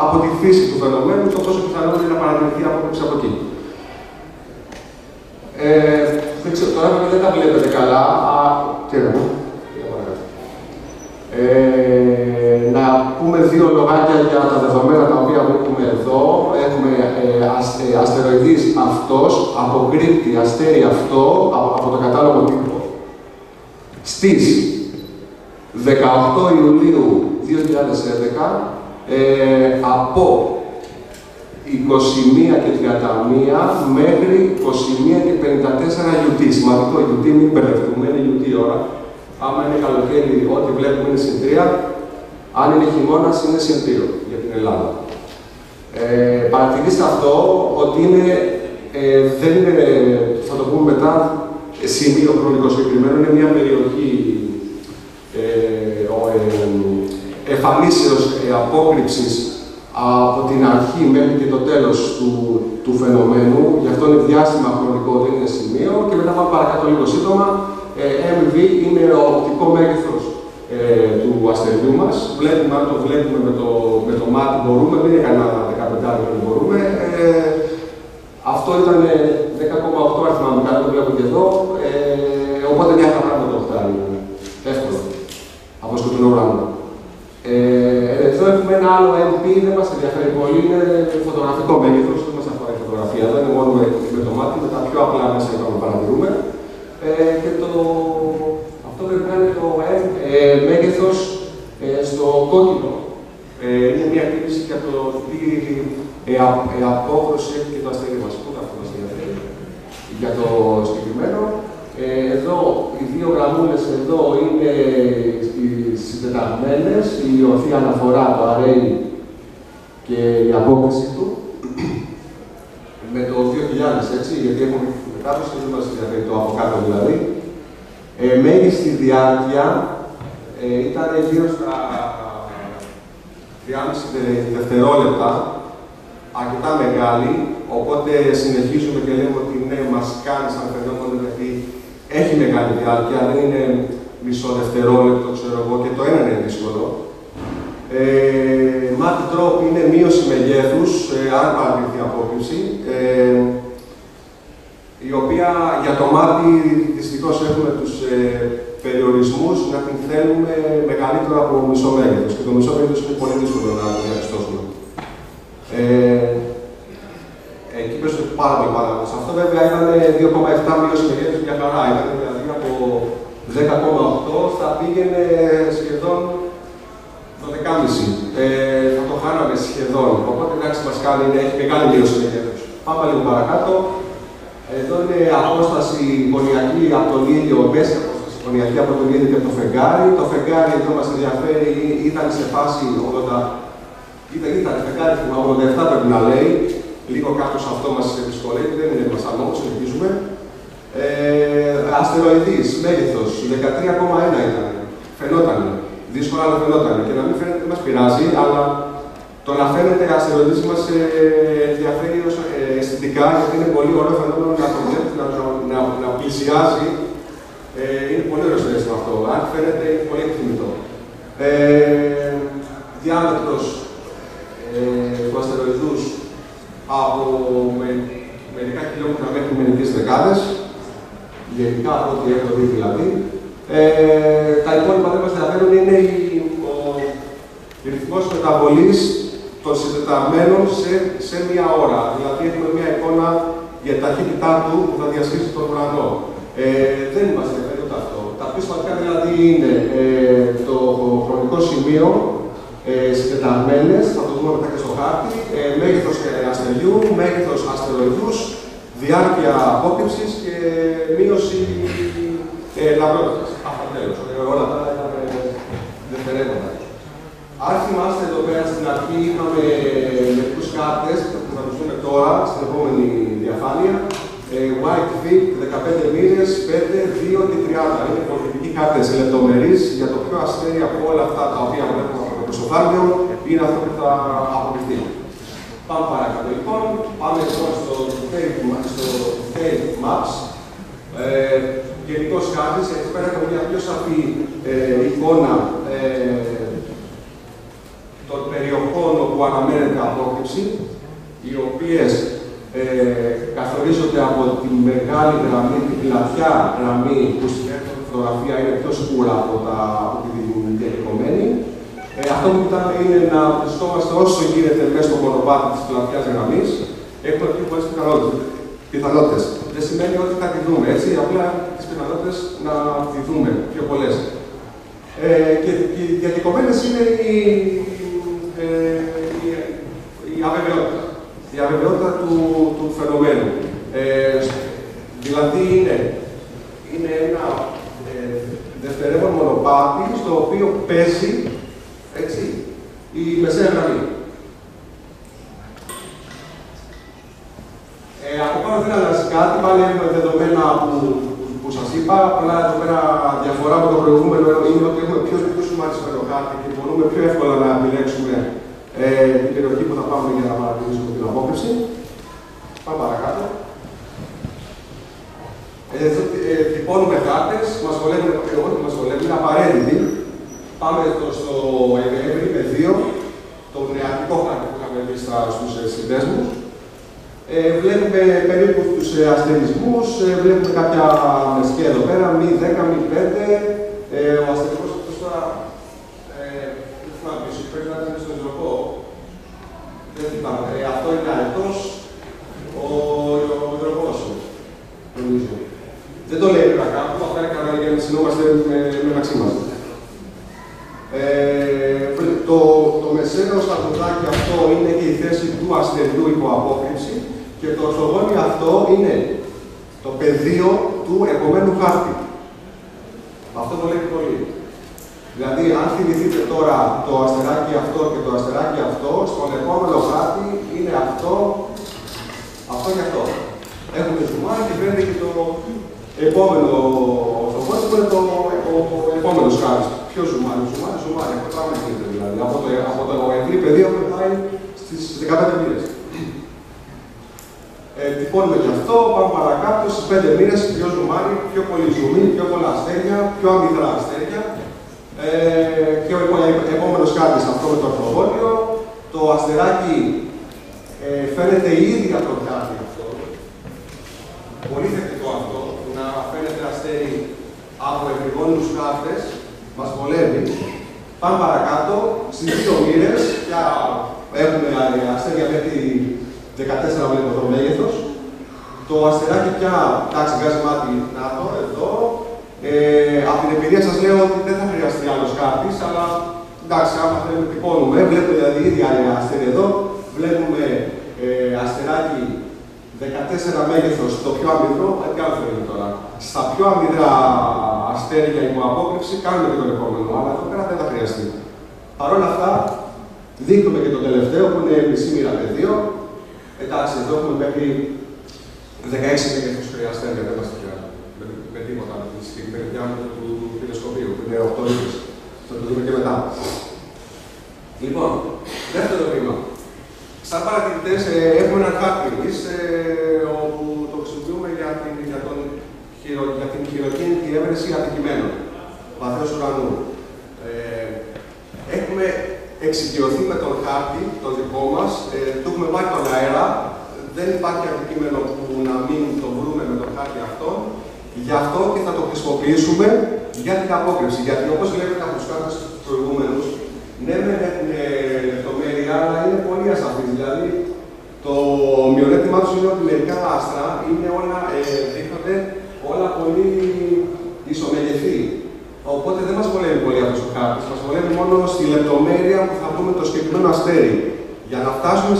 από τη φύση του φαινομένου, το πόσο πιθανό είναι να παρατηρηθεί απόκρυψη από εκεί. Δεν ξέρω, τώρα δεν τα βλέπετε καλά. Να πούμε δύο λογάκια για τα δεδομένα τα οποία βλέπουμε εδώ. Έχουμε αστεροειδής αυτός, αποκρύπτει αστέρι αυτό από το κατάλογο τύπου. Στις 18 Ιουλίου 2011, από 21 και 31 μέχρι 21 και 54 UT. Σημαντικό UT, μην μπερδευτούμε, είναι UT ώρα. Άμα είναι καλοκαίρι, ό,τι βλέπουμε είναι συν 3. Αν είναι χειμώνας, είναι συν 2 για την Ελλάδα. Παρατηρήστε αυτό, ότι είναι, δεν είναι, θα το πούμε μετά, σημείο χρονικό συγκεκριμένο, είναι μια περιοχή εμφανίσεως απόκρυψης από την αρχή μέχρι και το τέλος του φαινομένου. Γι' αυτό είναι διάστημα χρονικό, δεν είναι σημείο. Και μετά πάμε παρακάτω λίγο σύντομα. MV είναι ο οπτικό μέγεθος του αστεριού μας. Βλέπουμε, αν το βλέπουμε με το μάτι μπορούμε, δεν είναι κανένα 15 δεν μπορούμε. Αυτό ήταν 10,8 αριθμητικά, το βλέπω και εδώ. Οπότε μια πράγματα το χτάρι. Εύκολο. Από σκοτεινό ουρανό. Εδώ έχουμε ένα άλλο MP, δεν μας ενδιαφέρει πολύ, είναι φωτογραφικό μέγεθος, δεν μας αφορά η φωτογραφία. Εδώ είναι μόνο με το μάτι, με τα πιο απλά μέσα που παρατηρούμε. Και αυτό πρέπει να είναι το μέγεθος στο κόκκινο. Είναι μια κίνηση για το τι απόχρωση έχει και το αστέρι μας. Πού αυτό μας ενδιαφέρει για το συγκεκριμένο. Εδώ οι δύο γραμμούλες εδώ είναι οι συντεταγμένες, η ορθή αναφορά, το array και η απόκριση του. Με το 2000, έτσι, γιατί έχουμε μετάδοση, δεν μας ενδιαφέρει το από κάτω δηλαδή. Μέγιστη διάρκεια ήταν γύρω στα 3,5 δευτερόλεπτα, αρκετά μεγάλη, οπότε συνεχίζουμε και λέμε ότι ναι, μας κάνει σαν φαινόμενο, γιατί έχει μεγάλη διάρκεια, δεν είναι μισό δευτερόλεπτο, ξέρω εγώ, και το ένα είναι δύσκολο. Μάτι τρόπο είναι μείωση μεγέθους, αν παρατηρηθεί απόκρυψη, η οποία για το μάτι δυστυχώς έχουμε τους περιορισμούς να την θέλουμε μεγαλύτερο από μισό μέγεθος. Και το μισό μέγεθος είναι πολύ δύσκολο να διαπιστώσουμε. Εκεί πέσω πάρα πολύ παράδοξο. Αυτό βέβαια ήταν 2,7 μείωση μεγέθους μια χαρά. Ήταν δηλαδή από 10,8 θα πήγαινε σχεδόν 12,5. Θα το χάναμε σχεδόν. Οπότε εντάξει μας κάνει, έχει μεγάλη μείωση μεγέθους. Πάμε λίγο παρακάτω. Εδώ είναι απόσταση γωνιακή από τον ήλιο, μέση απόσταση γωνιακή από τον ήλιο και από το φεγγάρι. Το φεγγάρι εδώ μας ενδιαφέρει, ήταν σε φάση 80. Ήταν φεγγάρι που 87 πρέπει να λέει. Λίγο κάτω σε αυτό μας δυσκολεύει, δεν είναι μας όμως, ελπίζουμε. Αστεροειδής, μέγεθος, 13,1 ήταν. Φαινόταν. Δύσκολα αλλά φαινόταν. Και να μην φαίνεται δεν μας πειράζει, αλλά το να φαίνεται αστεροειδής μας ενδιαφέρει αισθητικά, γιατί είναι πολύ ωραίο φαινόμενο να πλησιάζει. Είναι πολύ ωραίο συνέστημα αυτό. Αν φαίνεται, είναι πολύ επιθυμητό. Διάμετρος του αστεροειδούς από μερικά χιλιόμετρα μέχρι μερικές δεκάδες, γενικά από ό,τι έχω δει δηλαδή. Τα υπόλοιπα δεν μας ενδιαφέρουν είναι ο ρυθμός μεταβολής των συντεταγμένων σε μία ώρα. Δηλαδή έχουμε μία εικόνα για την ταχύτητά του που θα διασχίσει τον ουρανό. Δεν μας ενδιαφέρει ούτε αυτό. Τα πιο σημαντικά δηλαδή είναι το χρονικό σημείο, συντεταγμένες, θα το δούμε μετά και στο χάρτη, μέγεθος αστεριού, μέγεθος αστεροειδούς, διάρκεια απόκρυψης και μείωση λαμπρότητας. Αυτά τέλος. Όλα αυτά ήταν δευτερεύοντα. Αν θυμάστε εδώ πέρα στην αρχή, είχαμε μερικούς χάρτες που θα τους δούμε τώρα στην επόμενη διαφάνεια. White Fit, 15 μοίρες, 5, 2 και 30. Είναι πολιτικοί χάρτες λεπτομερείς για το πιο αστέρι από όλα αυτά τα οποία βλέπουμε από το προσωπάριο είναι αυτό που θα αποκριθεί. Πάμε παρακάτω λοιπόν. Πάμε λοιπόν στο Detailed Maps. Γενικός χάρτης, εκεί πέρα έχουμε μια πιο σαφή εικόνα οποίες καθορίζονται από τη μεγάλη γραμμή, την πλατιά γραμμή που στην φωτογραφία είναι πιο σκούρα από την διαδικομένη. Αυτό που κοιτάμε είναι να βρισκόμαστε όσο γίνεται μέσα στο μονοπάτι της πλατιάς γραμμής. Έχουμε πιο πολλές πιθανότητες. Δεν σημαίνει ότι θα τη δούμε έτσι, απλά τις πιθανότητες να τη δούμε πιο πολλές. Και οι διαδικομένες είναι η αβεβαιότητα. Η αβεβαιότητα του φαινομένου. Δηλαδή είναι ένα δευτερεύον μονοπάτι στο οποίο παίζει έτσι, η μεσαία γραμμή. Από πάνω δεν αλλάζει κάτι, πάλι έχουμε δεδομένα που σας είπα. Απλά εδώ πέρα διαφορά με το προηγούμενο είναι ότι έχουμε πιο σωματισμένο χάρτη και μπορούμε πιο εύκολα να επιλέξουμε την περιοχή που θα πάμε για να παρατηρήσουμε την απόκρυψη. Πάμε παρακάτω. Τυπώνουμε χάρτες, μας βολεύουν, απαραίτητοι. Πάμε στο εύρη πεδίο, το νεατικό χάρτη που είχαμε δει στους συνδέσμους. Βλέπουμε περίπου τους αστερισμούς, βλέπουμε κάποια μεσκέ εδώ πέρα, μη 10, μη 5. Ο αστερισμός αυτός τώρα, δεν θυμάμαι πίσω, πρέπει να είναι στον υδροχό. Δεν θυμάμαι. Αυτό είναι αετός, ο υδροχός, νομίζω. Δεν το λέει πέρα κάπου, αυτά είναι καλά για να συνόμαστε μεταξύ μας. Το μεσαίο σταθμουδάκι αυτό είναι και η θέση του αστεριού υπό απόκρυψη και το ορθογώνιο αυτό είναι το πεδίο του επομένου χάρτη. Αυτό το λέει πολύ. Δηλαδή, αν θυμηθείτε τώρα το αστεράκι αυτό και το αστεράκι αυτό, στον επόμενο χάρτη είναι αυτό και αυτό. Έχουμε ζουμάρι και φαίνεται και το επόμενο ορθογώνιο που είναι ο επόμενος χάρτης. Ποιο ζουμάρι, αυτό πράγμα γίνεται δηλαδή. Από το ευρύ πεδίο που πάει στις 15 μήνες. Τυπώνουμε και αυτό, πάμε παρακάτω, στις 5 μήνες, πιο ζουμάρι, πιο πολύ ζουμί, πιο πολλά αστέρια, πιο αμυδρά αστέρια. Και ο επόμενος χάρτης αυτό με το ορθογώνιο. Το αστεράκι φαίνεται ήδη από το χάρτη αυτό. Πολύ θετικό αυτό, να φαίνεται αστέρι από ευρυγόνιους χάρτες. Μας βολεύει. Πάμε παρακάτω, στις 2 μοίρες, πια έχουμε αστέρια μέχρι 14 βλέπω το μέγεθος. Το αστεράκι πια, εντάξει, βγάζει μάτι να το, εδώ. Από την εμπειρία σας λέω ότι δεν θα χρειαστεί άλλος χάρτης, αλλά εντάξει, άμα θέλουμε τυπώνουμε, βλέπουμε δηλαδή ήδη αστέρια εδώ, βλέπουμε αστεράκι 14 μέγεθος, το πιο αμυδρό, τι άλλο θέλουμε τώρα. Στα πιο αμυδρά αστέρια υπό απόκρυψη κάνουμε και τον επόμενο, αλλά εδώ πέρα δεν θα χρειαστεί. Παρ' όλα αυτά, δείχνουμε και το τελευταίο που είναι μισή μοίρα πεδίο. Εντάξει, εδώ έχουμε μέχρι 16 μέγεθος αστέρια, δεν μας τυχαία. Με τίποτα, με τη συγκεκριμένη διάμετρο του τηλεσκοπίου, που είναι 8 ώρες. Θα το δούμε και μετά. Λοιπόν, δεύτερο βήμα. Σαν παρατηρητές έχουμε έναν χάρτη εμείς, όπου το χρησιμοποιούμε για την χειροκίνητη έβρεση αντικειμένων, βαθέως ουρανού. Έχουμε εξοικειωθεί με τον χάρτη, το δικό μας, του έχουμε πάρει τον αέρα, δεν υπάρχει αντικείμενο που να μην το βρούμε με τον χάρτη αυτόν, γι' αυτό και θα το χρησιμοποιήσουμε για την απόκρυψη. Γιατί όπως λέγαμε από τους χάρτες προηγούμενους, ναι, με την λεπτομέρεια, αλλά είναι πολύ ασαφής. Δηλαδή, το μειονέκτημά τους είναι ότι μερικά άστρα είναι όλα, δείχνονται όλα πολύ ισομεγεθή. Οπότε δεν μας βολεύει πολύ αυτός ο χάρτης. Μας βολεύει μόνο στη λεπτομέρεια που θα δούμε το συγκεκριμένο αστέρι. Για να φτάσουμε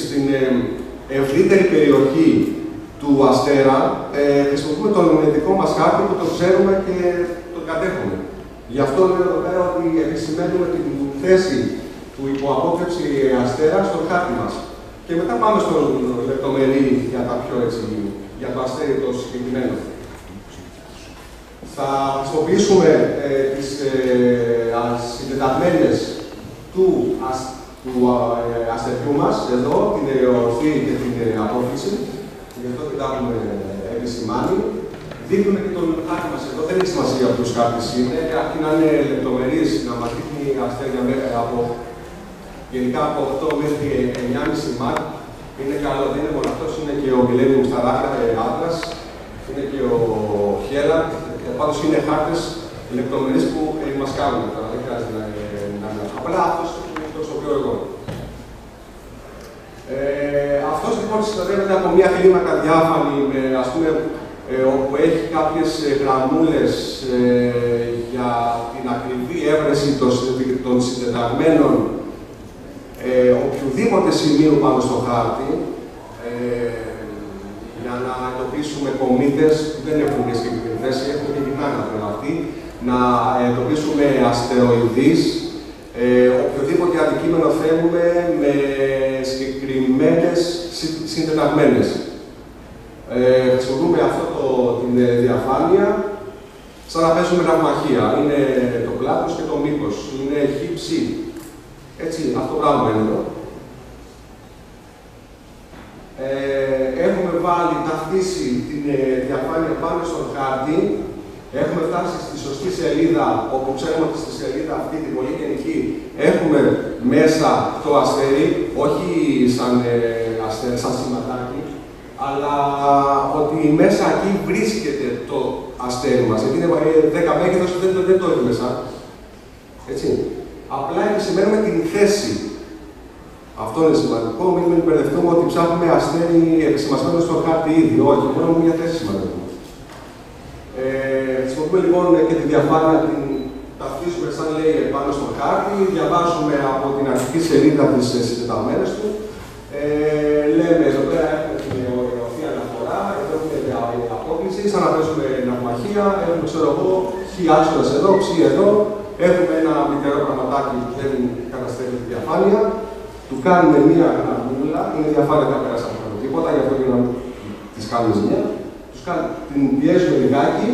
στην ευρύτερη περιοχή του αστέρα, χρησιμοποιούμε τον δικό μας χάρτη που το ξέρουμε και τον κατέχουμε. Γι' αυτό λέω εδώ πέρα ότι επισημαίνουμε την θέση του υποαπόκρυψη αστέρα στον χάρτη μας. Και μετά πάμε στο λεπτομερή για το αστέρι το συγκεκριμένο. Θα χρησιμοποιήσουμε τις συντεταγμένες του αστεριού μας, εδώ, την οροφή και την απόκρυψη. Γι' αυτό και τα έχουμε επισημάνει. Δείχνουμε και τον χάρτη μας εδώ, δεν έχει σημασία από τους χάρτες είναι, αρκεί να είναι λεπτομερής, να μας δείχνει αστέρια γενικά από 8 μέχρι 9,5 μάτ. Είναι καλό, δεν είναι μόνο αυτός, είναι και ο Millennium Star Atlas, είναι και ο Hera. Πάντως είναι χάρτες λεπτομερείς που μας κάνουν. Τώρα δεν χρειάζεται να είναι. Απλά αυτός είναι το οποίο εγώ. Αυτός λοιπόν συνοδεύεται από μια κλίμακα διάφανη, ας πούμε, όπου έχει κάποιες γραμμούλες για την ακριβή έβρεση των συντεταγμένων οποιοδήποτε σημείο πάνω στο χάρτη, για να εντοπίσουμε κομήτες που δεν έχουν και συγκεκριμένη θέση, έχουν και γυρνάνε αυτοί, να εντοπίσουμε αστεροειδείς, οποιοδήποτε αντικείμενο θέλουμε με συγκεκριμένες συντεταγμένες. Χρησιμοποιούμε την διαφάνεια σαν να παίζουμε ναυμαχία. Είναι το πλάτος και το μήκος. Είναι χ-ψ. Έτσι, αυτό το πράγμα είναι εδώ. Έχουμε ταυτίσει την διαφάνεια πάνω στον χάρτη. Έχουμε φτάσει στη σωστή σελίδα, όπου ξέρουμε ότι στη σελίδα αυτή, την πολύ γενική, έχουμε μέσα το αστέρι, όχι σαν σηματάκι, αλλά ότι μέσα εκεί βρίσκεται το αστέρι μας. Γιατί είναι 10 μέγεθος, δεν το έχει μέσα. Έτσι. Απλά επισημαίνουμε την θέση. Αυτό είναι σημαντικό. Μην μπερδευτούμε ότι ψάχνουμε αστέρι επισημασμένο στο χάρτη ήδη. Όχι, μόνο μια θέση σημαντικό. Χρησιμοποιούμε λοιπόν και τη διαφάνεια, την ταυτίζουμε σαν λέει πάνω στο χάρτη, διαβάζουμε από την αρχική σελίδα τις συντεταγμένες του. Λέμε εδώ πέρα έχουμε την οροφή αναφορά, εδώ έχουμε την απόκληση, σαν να παίζουμε ναυμαχία, έχουμε ξέρω εγώ, χ-άξονας εδώ, ψ εδώ, έχουμε ένα μικρό πραγματάκι που δεν καταστρέφει τη διαφάνεια, του κάνουμε μία γραμμούλα, είναι διαφάνεια δεν πέρασε από τίποτα, γι' αυτό και να τις κάνουμε ζημιά. Την πιέζουμε λιγάκι,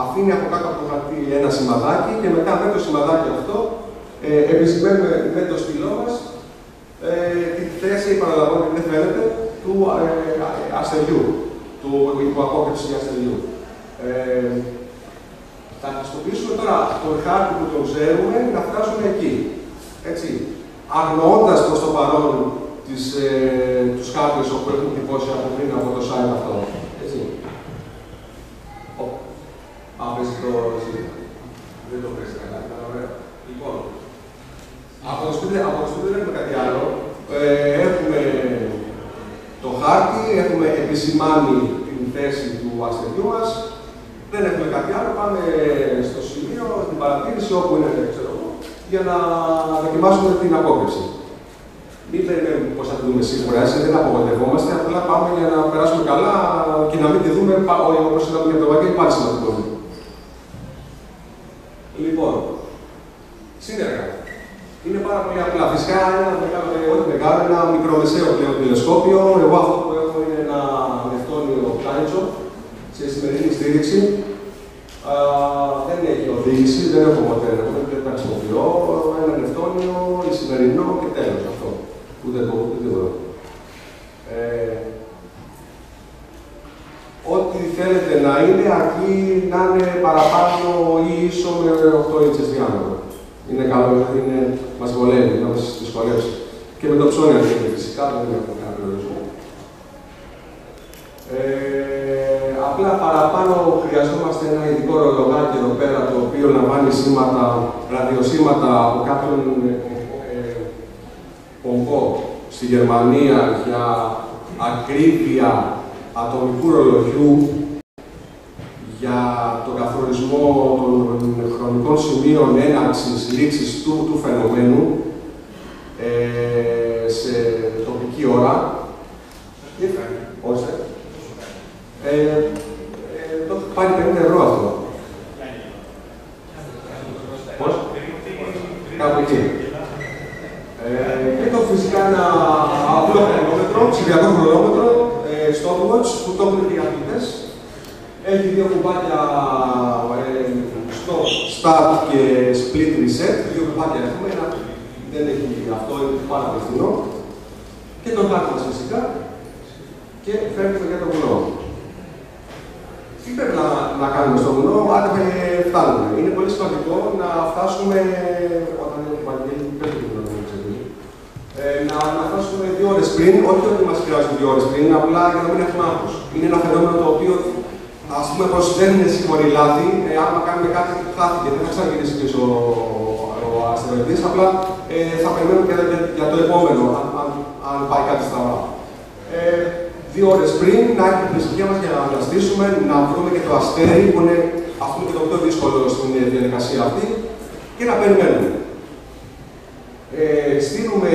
αφήνει από κάτω από το χαρτί ένα σημαδάκι και μετά με το σημαδάκι αυτό επισημαίνουμε με το στυλό μας τη θέση, παραλαμβάνω ότι δεν φαίνεται, του αστεριού, του υποαπόκρυψη αστεριού. Θα χρησιμοποιήσουμε τώρα τον χάρτη που τον ξέρουμε να φτάσουμε εκεί. Έτσι. Αγνοώντας προς το παρόν τους χάρτες όπου έχουν τυπώσει από πριν από το site αυτό. Έτσι. Άπεσε το σύστημα. Δεν το πέσει καλά, ήταν ωραίο. Λοιπόν, από το σπίτι δεν έχουμε κάτι άλλο. Έχουμε το χάρτη, έχουμε επισημάνει την θέση του αστεριού μας. Δεν έχουμε κάτι άλλο, πάμε στο σημείο, στην παρατήρηση όπου είναι, ξέρω εγώ, για να δοκιμάσουμε την απόκριση. Μην περιμένουμε πώς θα τη δούμε σίγουρα, έτσι δεν απογοητευόμαστε, απλά πάμε για να περάσουμε καλά και να μην τη δούμε όπως είδαμε για το Βαγγέλη, πάλι σημαντικό. Λοιπόν, σύνεργα. Είναι πάρα πολύ απλά. Φυσικά ένα μικρομεσαίο πλέον τηλεσκόπιο. Εγώ αυτό που έχω είναι ένα νευτόνιο Πλάνιτσο σε σημερινή στήριξη. Δεν έχει οδήγηση, δεν έχω ποτέ, δεν τα χρησιμοποιώ. Ένα νευτόνιο, σημερινό και τέλος αυτό. Ούτε το τίποτα. Ό,τι θέλετε να είναι, αρκεί να είναι παραπάνω ή ίσο με 8 ίντσες διάμετρο. Είναι καλό, δηλαδή μας βολεύει, να μας δυσκολεύσει. Και με το ψώνι αρχίζει φυσικά, δεν έχουμε κανένα περιορισμό. Απλά παραπάνω χρειαζόμαστε ένα ειδικό ρολογάκι εδώ πέρα, το οποίο λαμβάνει σήματα, ραδιοσύματα από κάποιον πομπό στη Γερμανία για ακρίβεια ατομικού ρολογιού, για τον καθορισμό των χρονικών σημείων έναρξης, λήξης του φαινομένου σε τοπική ώρα. Όστε. Το έχει πάρει 50 ευρώ αυτό. Πώς? Κάπου εκεί. Και το φυσικά ένα απλό χρονόμετρο, ψηφιακό χρονόμετρο, stopwatch, που το έχουν οι αθλητές. Έχει δύο κουμπάκια στο start και split reset. Δύο κουμπάκια έχουμε, δεν έχει αυτό, είναι πάρα πολύ φθηνό. Και το χάρτη μας φυσικά. Και φέρνουμε για το βουνό. Τι πρέπει να κάνουμε στο βουνό, αν φτάνουμε. Είναι πολύ σημαντικό να φτάσουμε, όταν είναι Βαγγέλη, πέρα το βουνό, να να φτάσουμε 2 ώρες πριν, όχι ότι μας χρειάζεται 2 ώρες πριν, απλά για να μην έχουμε άγχος. Είναι ένα φαινόμενο το οποίο, ας πούμε, πως δεν είναι σίγουρη λάθη, άμα κάνουμε κάτι που χάθηκε, δεν θα ξαναγυρίσει πίσω ο αστεροειδής, απλά θα περιμένουμε και για το επόμενο, αν πάει κάτι στραβά. 2 ώρες πριν, να έχουμε την ησυχία μας για να αναστήσουμε, να βρούμε και το αστέρι, που είναι αυτό και το πιο δύσκολο στην διαδικασία αυτή, και να περιμένουμε. Στείλουμε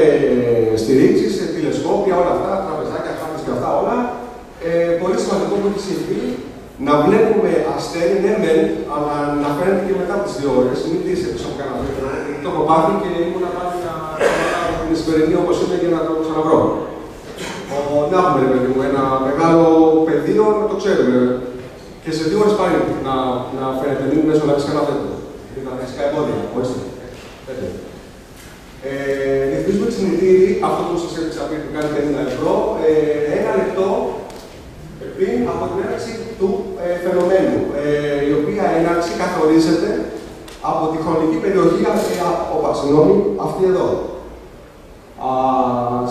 στηρίξεις, τηλεσκόπια, όλα αυτά, τραπεζάκια, χάρτες και αυτά όλα. Πολύ σημαντικό που έχει συμβεί να βλέπουμε αστέρι, ναι μεν, αλλά να φαίνεται και μετά από τις 2 ώρες. Μην δεις πίσω από κανένα βέβαιο. Το έχω πάθει και ήμουν πάλι από την Ισπερινή όπως είναι για να το ξαναβρω. Να έχουμε, ρε παιδί μου, ένα μεγάλο πεδίο, να το ξέρουμε. Και σε 2 ώρες πάλι να φαίνεται, μην μέσα να πεις κανένα βέβαιο. Να φυσικά εμπόδια, όχι. Ρυθμίζουμε τη συνηθήρη, αυτό που σας έδειξα πριν που κάνει 50 ευρώ, 1 λεπτό πριν από την έναρξη του φαινομένου, η οποία έναρξη καθορίζεται από τη χρονική περιοχή, αυτή εδώ.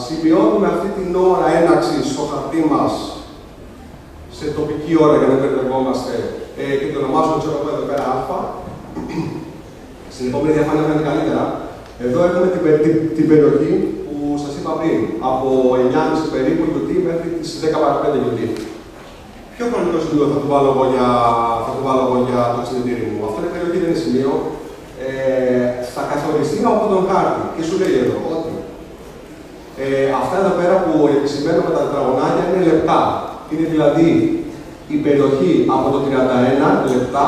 Σημειώνουμε αυτή την ώρα έναρξη στο χαρτί μας, σε τοπική ώρα για να μην μπερδευόμαστε, και το ονομάζουμε εδώ πέρα α. Στην επόμενη διαφάνεια θα είναι καλύτερα. Εδώ έχουμε την περιοχή που σας είπα πριν, από 9.30 περίπου UT μέχρι τις 10 παρα 5 UT. Ποιο χρονικό σημείο θα του βάλω εγώ για το εξυπηρετήρι μου? Αυτό είναι περιοχή, δεν είναι σημείο. Θα καθοριστεί από τον χάρτη. Και σου λέει εδώ ότι αυτά εδώ πέρα που επισημαίνω με τα τετραγωνάκια είναι λεπτά. Είναι δηλαδή η περιοχή από το 31 λεπτά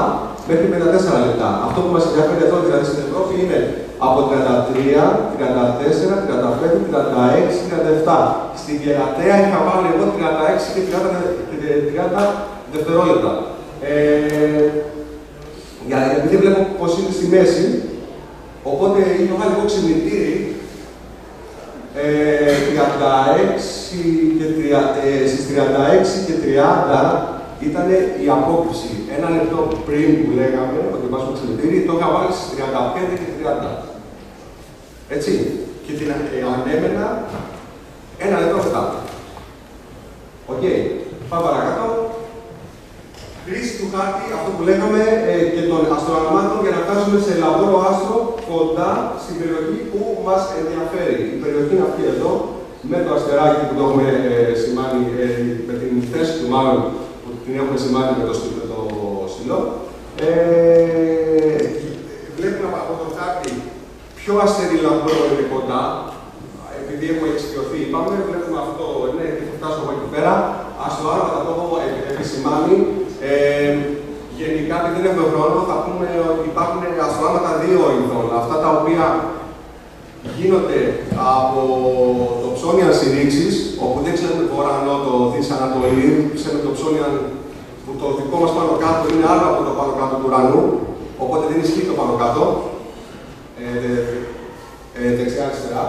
μέχρι 54 λεπτά. Αυτό που μας ενδιαφέρει εδώ, δηλαδή στην Ευρώπη, είναι από 33, 34, 35, 36, 37. Στην Γερατέα είχα βάλει εγώ 36 και 30 δευτερόλεπτα. Γιατί βλέπω πως είναι στη μέση, οπότε είχα βάλει εγώ ξυπνητήρι 36 και 30 ήταν η απόκριση. 1 λεπτό πριν που λέγαμε ότι βάζουμε ξυπνητήρι, το είχα βάλει στις 35 και 30. Έτσι. Και την ανέμενα 1 λεπτό μετά. Οκ. Πάμε παρακάτω. Χρήση του χάρτη, αυτό που λέγαμε, και των αστροαναμάτων για να φτάσουμε σε λαβόρο άστρο κοντά στην περιοχή που μας ενδιαφέρει. Η περιοχή είναι αυτή εδώ, με το αστεράκι που το έχουμε σημάνει, με την θέση του μάλλον που την έχουμε σημάνει με το στυλό. Βλέπουμε από το χάρτη ποιο αστερί λαβόρο είναι κοντά. Επειδή έχουμε εξοικειωθεί, είπαμε, βλέπουμε αυτό, ναι, και θα φτάσω από εκεί πέρα. Αστροάναματα το έχω επισημάνει. Γενικά, επειδή δεν έχουμε χρόνο, θα πούμε ότι υπάρχουν αστροάναματα 2 ειδών. Αυτά τα οποία γίνονται από το ψώνιαν συρρήξης, όπου δεν ξέρουμε βορρά-νότο, δύση-ανατολή, ξέρουμε το ψώνιαν που το δικό μας πάνω κάτω είναι άλλο από το πάνω κάτω του ουρανού, οπότε δεν ισχύει το πάνω κάτω. Δεξιά-αριστερά,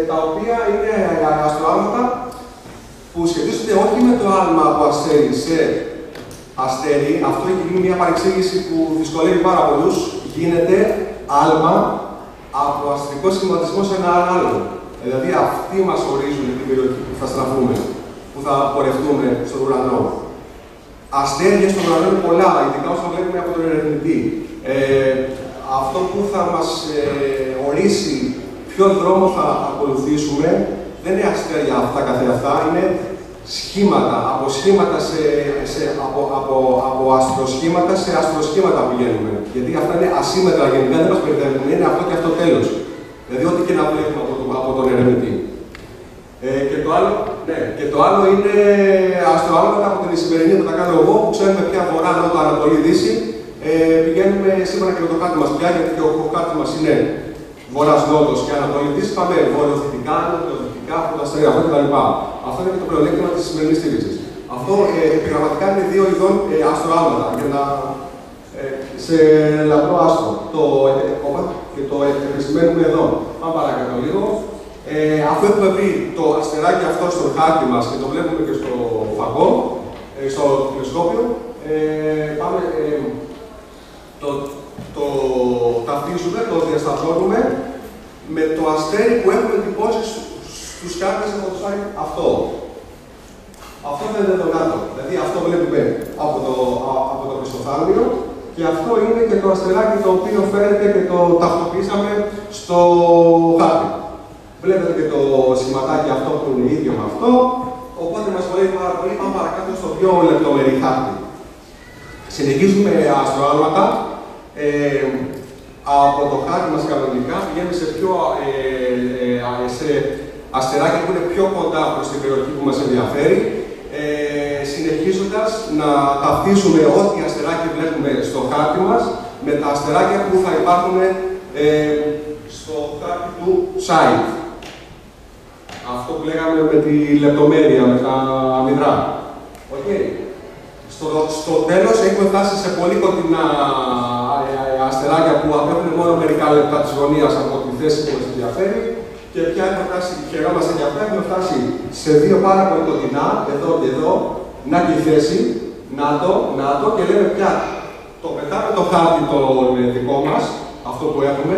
τα οποία είναι αστροάλματα που σχετίζονται όχι με το άλμα από αστέρι σε αστέρι. Αυτό έχει γίνει μια παρεξήγηση που δυσκολεύει πάρα πολλούς. Γίνεται άλμα από αστρικό σχηματισμό σε ένα άλλο. Δηλαδή αυτοί μας ορίζουν την περιοχή που θα στραφούμε, που θα πορευτούμε στον ουρανό. Αστέρια στον ουρανό είναι πολλά, ειδικά όσο βλέπουμε από τον ερευνητή. Αυτό που θα μας ορίσει ποιο δρόμο θα ακολουθήσουμε δεν είναι αστέρια αυτά καθεαυτά, είναι σχήματα, από αστροσχήματα σε αστροσχήματα πηγαίνουμε. Γιατί αυτά είναι ασύμετρα γενικά, δεν μας μπερδεύουν, είναι αυτό και αυτό τέλος. Δηλαδή, ό,τι και να βλέπουμε από τον ερευνητή. Και το άλλο είναι αστροάλματα από την Ισημερινή που τα κάνω εγώ, που ξέρουμε ποια βορρά, νότο, ανατολή, δύση. Πηγαίνουμε σύμφωνα και με το χάρτη μας πια, γιατί και ο χάρτη μας είναι βορράς-νότος και ανατολή-δύση. Πάμε βορειοδυτικά, νοτιοδυτικά, από τα αστέρια, αυτό κτλ. Αυτό είναι και το πλεονέκτημα της σημερινής στήριξης. Αυτό επιγραμματικά είναι 2 ειδών αστροάλματα για να, σε λαμπρό άστρο. Και το επισημαίνουμε εδώ. Πάμε παρακάτω λίγο. Αφού έχουμε βρει το αστεράκι αυτό στο χάρτη μας και το βλέπουμε και στο φαγό, στο τηλεσκόπιο, πάμε, το ταυτίζουμε, το διασταυρώνουμε με το αστέρι που έχουμε εντυπώσει στους χάρτες από το site αυτό. Αυτό είναι το κάτω. Δηλαδή αυτό βλέπουμε από το πιστοθάλμιο και αυτό είναι και το αστεράκι το οποίο φαίνεται και το ταυτοποιήσαμε στο χάρτη. Βλέπετε και το σηματάκι αυτό που είναι ίδιο με αυτό, οπότε μας βοηθάει πάρα πολύ. Πάμε παρακάτω στο πιο λεπτομερή χάρτη. Συνεχίζουμε αστροάλματα. Από το χάρτη μας κανονικά πηγαίνουμε σε πιο αστεράκια που είναι πιο κοντά προς την περιοχή που μας ενδιαφέρει. Συνεχίζοντας να ταυτίσουμε ό,τι αστεράκια βλέπουμε στο χάρτη μας με τα αστεράκια που θα υπάρχουν στο χάρτη του site. Αυτό που λέγαμε με τη λεπτομέρεια, με τα αμυδρά. Okay. Στο τέλος έχουμε φτάσει σε πολύ κοντινά αστεράκια που απέχουν μόνο μερικά λεπτά της γωνίας από τη θέση που μας ενδιαφέρει. Και πια έχουμε φτάσει, χαιρόμαστε για αυτά, έχουμε φτάσει σε δύο πάρα πολύ κοντινά, εδώ και εδώ, να και η θέση, να το, και λέμε πια, το πετάμε το χάρτη το δικό μας, αυτό που έχουμε,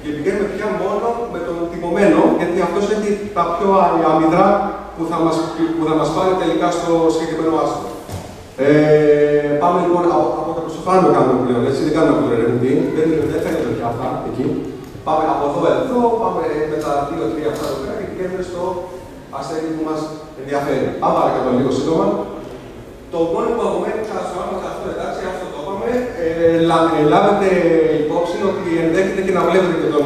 και πηγαίνουμε πια μόνο με τον τυπωμένο, γιατί αυτός έχει τα πιο αμυδρά που θα μας πάρει τελικά στο συγκεκριμένο άστρο. Πάμε λοιπόν από το πιστοφάνιο κάνουμε πλέον, έτσι, δεν κάνουμε από το ερευνητή, δεν φαίνεται πια αυτά, εκεί. Πάμε από εδώ, πάμε με τα 2-3 αυτά εδώ πέρα και πηγαίνουμε στο αστέρι που μας ενδιαφέρει. Πάμε παρακάτω λίγο σύντομα. Το μόνο που απομένει θα σου άμεσα αυτό, εντάξει, αυτό το είπαμε. Λάβετε υπόψη ότι ενδέχεται και να βλέπετε και τον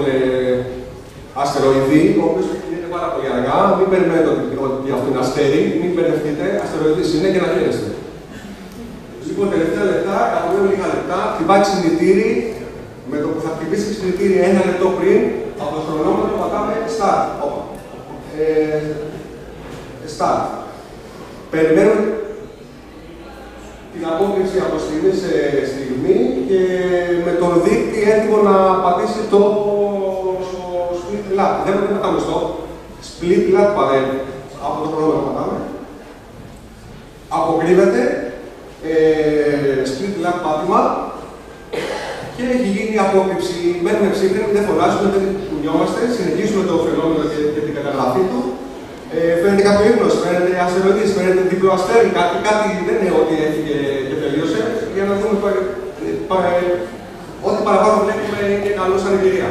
αστεροειδή, ο οποίος κινείται πάρα πολύ αργά. Μην περιμένετε ότι αυτό είναι αστέρι, μην μπερδευτείτε, αστεροειδής είναι και να χαίρεστε. Λοιπόν, τελευταία λεπτά, απομένουν λίγα λεπτά, χτυπάει ξυπνητήρι. Με το που θα χτυπήσει το ξυπνητήρι 1 λεπτό πριν, από το χρονόμετρο πατάμε start. Start. Περιμένουμε την απόκριση από στιγμή σε στιγμή και με τον δείκτη έτοιμο να πατήσει το split lap. Δεν πατάμε στο split lap από το χρονόμετρο πατάμε. Αποκρύβεται split lap πάτημα. Και έχει γίνει η απόκρυψη. Μένουμε ψύχρεμοι, δεν φωνάζουμε, δεν κουνιόμαστε, συνεχίζουμε το φαινόμενο και την καταγραφή του. Φαίνεται κάποιο ύπνος, φαίνεται αστεροειδής, φαίνεται διπλό αστέρι, κάτι δεν είναι ότι έφυγε και τελείωσε. Για να δούμε ό,τι παραπάνω βλέπουμε είναι καλό σαν εμπειρία.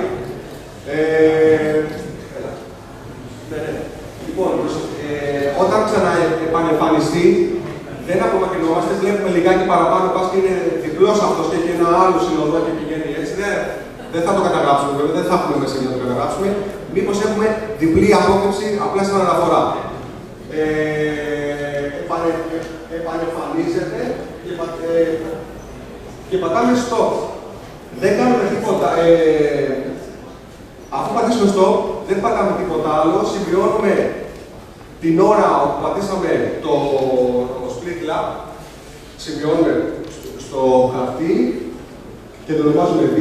Λοιπόν, όταν ξαναεπανεμφανιστεί, δεν απομακρυνόμαστε, βλέπουμε λιγάκι παραπάνω, πας και είναι διπλός αυτός και έχει ένα άλλο συνοδό και πηγαίνει έτσι. Δεν θα το καταγράψουμε, βέβαια, δεν θα έχουμε μέσα για να το καταγράψουμε. Μήπως έχουμε διπλή απόκρυψη απλά στην αναφορά. Επανεμφανίζεται και πατάμε stop. Δεν κάνουμε τίποτα. Αφού πατήσουμε stop, δεν πατάμε τίποτα άλλο, σημειώνουμε την ώρα που πατήσαμε το split lap, σημειώνουμε στο χαρτί και το ονομάζουμε β,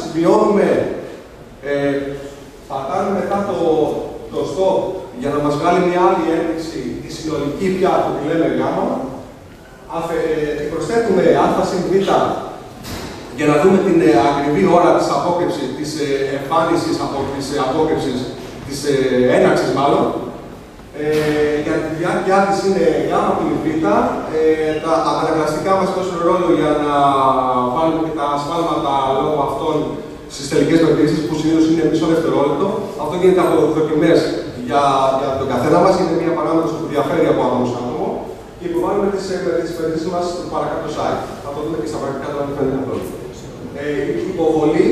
σημειώνουμε, πατάμε μετά το stop για να μας βγάλει μια άλλη ένδειξη, τη συνολική πια που τη λέμε γ, προσθέτουμε α συν β για να δούμε την ακριβή ώρα της απόκρυψης, της εμφάνισης της απόκρυψης, της έναρξης μάλλον. Για τη διάρκεια της είναι γ πλην β. Τα αναγκαστικά μας δώσουν ρόλο για να βάλουμε και τα ασφάλματα λόγω αυτών στις τελικές μετρήσεις, που συνήθως είναι μισό δευτερόλεπτο. Αυτό γίνεται από δοκιμές για τον καθένα μας, είναι μια παράμετρος που διαφέρει από άτομο σε άτομο και υποβάλλουμε τις μετρήσεις μας στο παρακάτω site. Θα το δούμε και στα πρακτικά τώρα που φαίνεται αυτό. Υποβολή,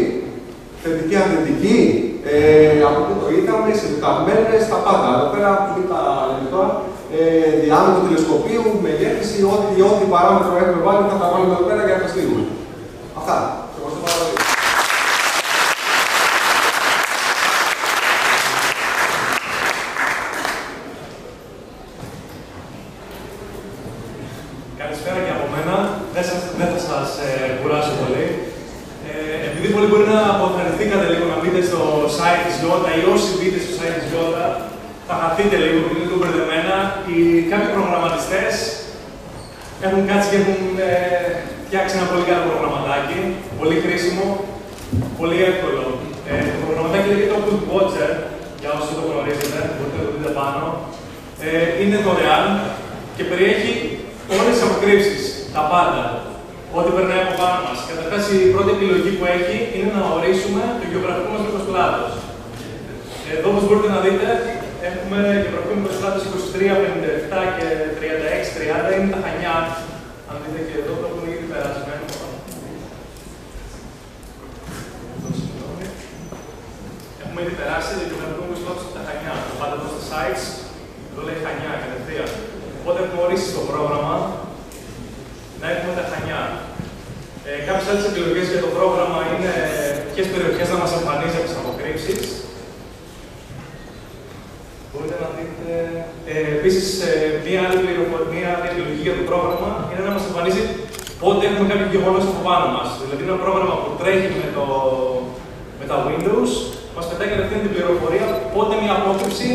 θετική, αρνητική, από που το είδαμε, συνδεταγμένες, τα πάντα. Εδώ πέρα είναι τα λεπτά, διάμετρο τηλεσκοπίου, μεγέθυνση, ό,τι παράμετρο έχουμε βάλει θα τα βάλουμε εδώ πέρα για να τα στείλουμε. Αυτά. Ευχαριστώ πάρα πολύ. Καλησπέρα και από μένα. Δεν θα σας κουράσω πολύ. Επειδή πολλοί μπορεί να αποθαρρυνθήκατε λίγο να μπείτε στο site της Γιώτα ή όσοι μπείτε στο site της Γιώτα, θα χαθείτε λίγο, γιατί είναι λίγο μπερδεμένα. Κάποιοι προγραμματιστές έχουν κάτσει και έχουν φτιάξει ένα πολύ καλό προγραμματάκι, πολύ χρήσιμο, πολύ εύκολο. Το προγραμματάκι λέγεται Occult Watcher, για για όσοι το γνωρίζετε, μπορείτε να το δείτε πάνω. Είναι δωρεάν και περιέχει όλες τις αποκρύψεις, τα πάντα, ό,τι περνάει από πάνω μας. Καταρχάς, η πρώτη επιλογή που έχει είναι να ορίσουμε το γεωγραφικό μας μήκος-πλάτος. Εδώ, όπως μπορείτε να δείτε, έχουμε γεωγραφικό μήκος-πλάτος 23, 57 και 36-30, είναι τα Χανιά. Αν δείτε και εδώ, το έχουμε ήδη περασμένο. Έχουμε ήδη περάσει το γεωγραφικό μήκος-πλάτος από τα Χανιά. Πάτε εδώ στα sites, εδώ λέει Χανιά κατευθείαν. Οπότε έχουμε ορίσει το πρόγραμμα να έχουμε τα Χανιά. Κάποιες άλλες επιλογές για το πρόγραμμα είναι ποιες περιοχές να μας εμφανίζει από τις αποκρύψεις. Μπορείτε να δείτε. Επίσης, μία άλλη επιλογή για το πρόγραμμα είναι να μας εμφανίζει πότε έχουμε κάποιο γεγονός από πάνω μας. Δηλαδή, ένα πρόγραμμα που τρέχει με τα Windows μας πετάει κατευθείαν την πληροφορία πότε μια απόκρυψη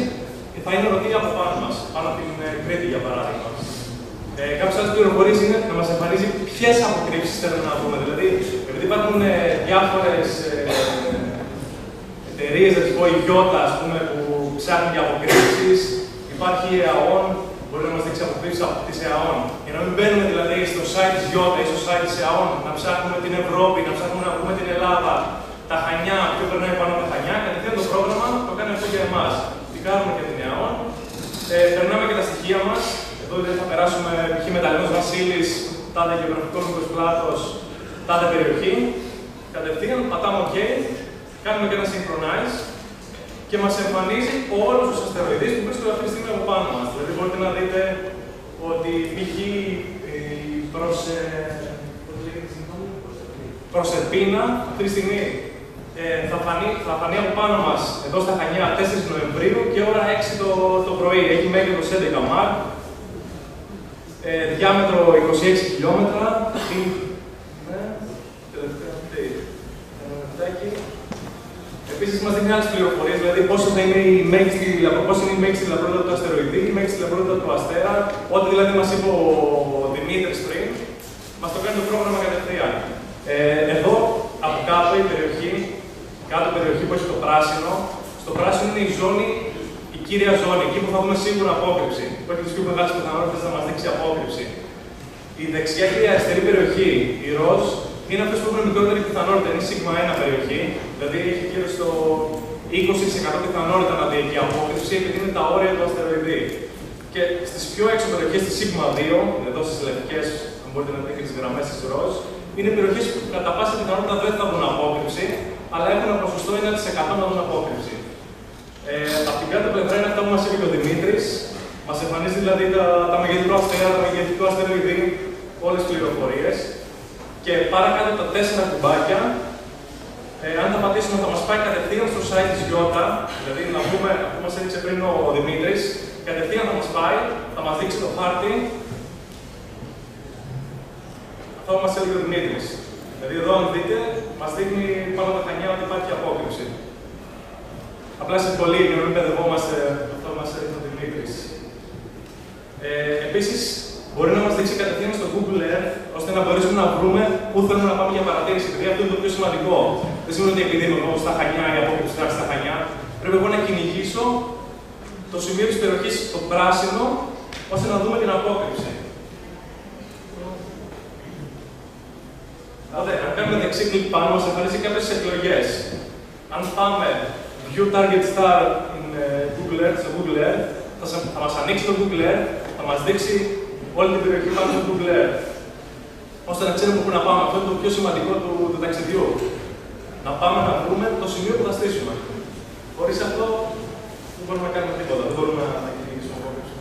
θα είναι ορατή από πάνω μας, πάνω από την Κρήτη για παράδειγμα. Κάποιες άλλες πληροφορίες είναι να μας εμφανίζει ποιες αποκρύψεις θέλουμε να δούμε. Δηλαδή, επειδή υπάρχουν διάφορες εταιρείες, να τις πω, η Γιώτα, ας πούμε, που ψάχνουν για αποκρύψεις, υπάρχει η ΕΑΟΝ, μπορεί να μας δείξει αποκρύψεις από τις ΕΑΟΝ. Για να μην μπαίνουμε δηλαδή στο site της Γιώτα ή στο site της ΕΑΟΝ, να ψάχνουμε την Ευρώπη, να ψάχνουμε να πούμε την Ελλάδα, τα Χανιά, ποιο περνάει πάνω από τα Χανιά, κατευθείαν το πρόγραμμα το κάνει αυτό για εμάς. Κάνουμε και την ΕΑΟΝ, περνάμε και τα στοιχεία μας. Εδώ δηλαδή θα περάσουμε π.χ. Μεταλλινός Βασίλης, τάδε γεωγραφικό μήκος-πλάτος, τάδε περιοχή. Κατευθείαν πατάμε OK, κάνουμε και ένα synchronize και μας εμφανίζει όλους τους αστεροειδείς που βρίσκονται αυτή τη στιγμή από πάνω μας. Δηλαδή μπορείτε να δείτε ότι π.χ. προς Ερπίνα αυτή τη στιγμή θα φανεί από πάνω μας, εδώ στα Χανιά, 4 Νοεμβρίου και ώρα 6 το πρωί. Έχει μέγεθος 11 μάρ, διάμετρο 26 χιλιόμετρα. Επίσης, μας δίνει άλλες πληροφορίες, δηλαδή πόσο είναι η μέγιστη λαμπρότητα του αστεροειδή, η μέγιστη λαμπρότητα του αστέρα. Ό,τι δηλαδή μας είπε ο Δημήτρης πριν, μας το κάνει το πρόγραμμα κατευθείαν. Εδώ, από κάτω η περιοχή, που έχει το πράσινο, στο πράσινο είναι η ζώνη, η κύρια ζώνη, εκεί που θα δούμε σίγουρα απόκρυψη, που έχει τις πιο μεγάλες πιθανότητες να μας δείξει απόκρυψη. Η δεξιά και η αριστερή περιοχή, η ροζ, είναι αυτές που έχουν μικρότερη πιθανότητα, είναι σίγμα 1 περιοχή, δηλαδή έχει γύρω στο 20% πιθανότητα να δει εκεί απόκρυψη, επειδή είναι τα όρια του αστεροειδή. Και στις πιο έξω περιοχές, στη σίγμα 2, εδώ στις λευκές, αν μπορείτε να δείτε και τις γραμμές της ροζ, είναι περιοχές που κατά πάσα πιθανότητα δεν θα δουν απόκρυψη, αλλά έχουν ένα ποσοστό 1% να δουν απόκρυψη. Από την κάτω πλευρά είναι αυτά που μας είπε και ο Δημήτρης. Μας εμφανίζει δηλαδή τα μεγέθη του αστέρα, τα μεγέθη του αστεροειδή, όλες τις πληροφορίες. Και παρακάτω τα 4 κουμπάκια, αν τα πατήσουμε, θα μας πάει κατευθείαν στο site της Γιώτα. Δηλαδή, να πούμε, αφού μας έδειξε πριν ο Δημήτρης, κατευθείαν θα μας πάει, θα μας δείξει το χάρτη. Αυτό μας έλεγε ο Δημήτρης. Δηλαδή, εδώ, αν δείτε, μας δείχνει πάνω από τα Χανιά ότι υπάρχει απόκρυψη. Απλά σε πολύ, για να μην παιδευόμαστε, αυτό μας έδειχνε ο Δημήτρης. Επίσης, μπορεί να μας δείξει κατευθείαν στο Google Earth, ώστε να μπορέσουμε να βρούμε πού θέλουμε να πάμε για παρατήρηση. Δηλαδή, αυτό είναι το πιο σημαντικό. Δεν σημαίνει ότι επειδή είμαι εγώ στα Χανιά, η απόκρυψη θα έρθει στα Χανιά. Πρέπει εγώ να κυνηγήσω το σημείο της περιοχής, το πράσινο, ώστε να δούμε την απόκρυψη. Οπότε, αν κάνουμε δεξί κλικ πάνω, μας εμφανίζει κάποιες επιλογές. Αν πάμε View Target Star in Google Earth, στο Google Earth, θα μας ανοίξει το Google Earth, θα μας δείξει όλη την περιοχή πάνω στο Google Earth. Ώστε να ξέρουμε πού να πάμε. Αυτό είναι το πιο σημαντικό του ταξιδιού. Να πάμε να βρούμε το σημείο που θα στήσουμε. Χωρίς αυτό, δεν μπορούμε να κάνουμε τίποτα. Δεν μπορούμε να κυνηγήσουμε απόκρυψη.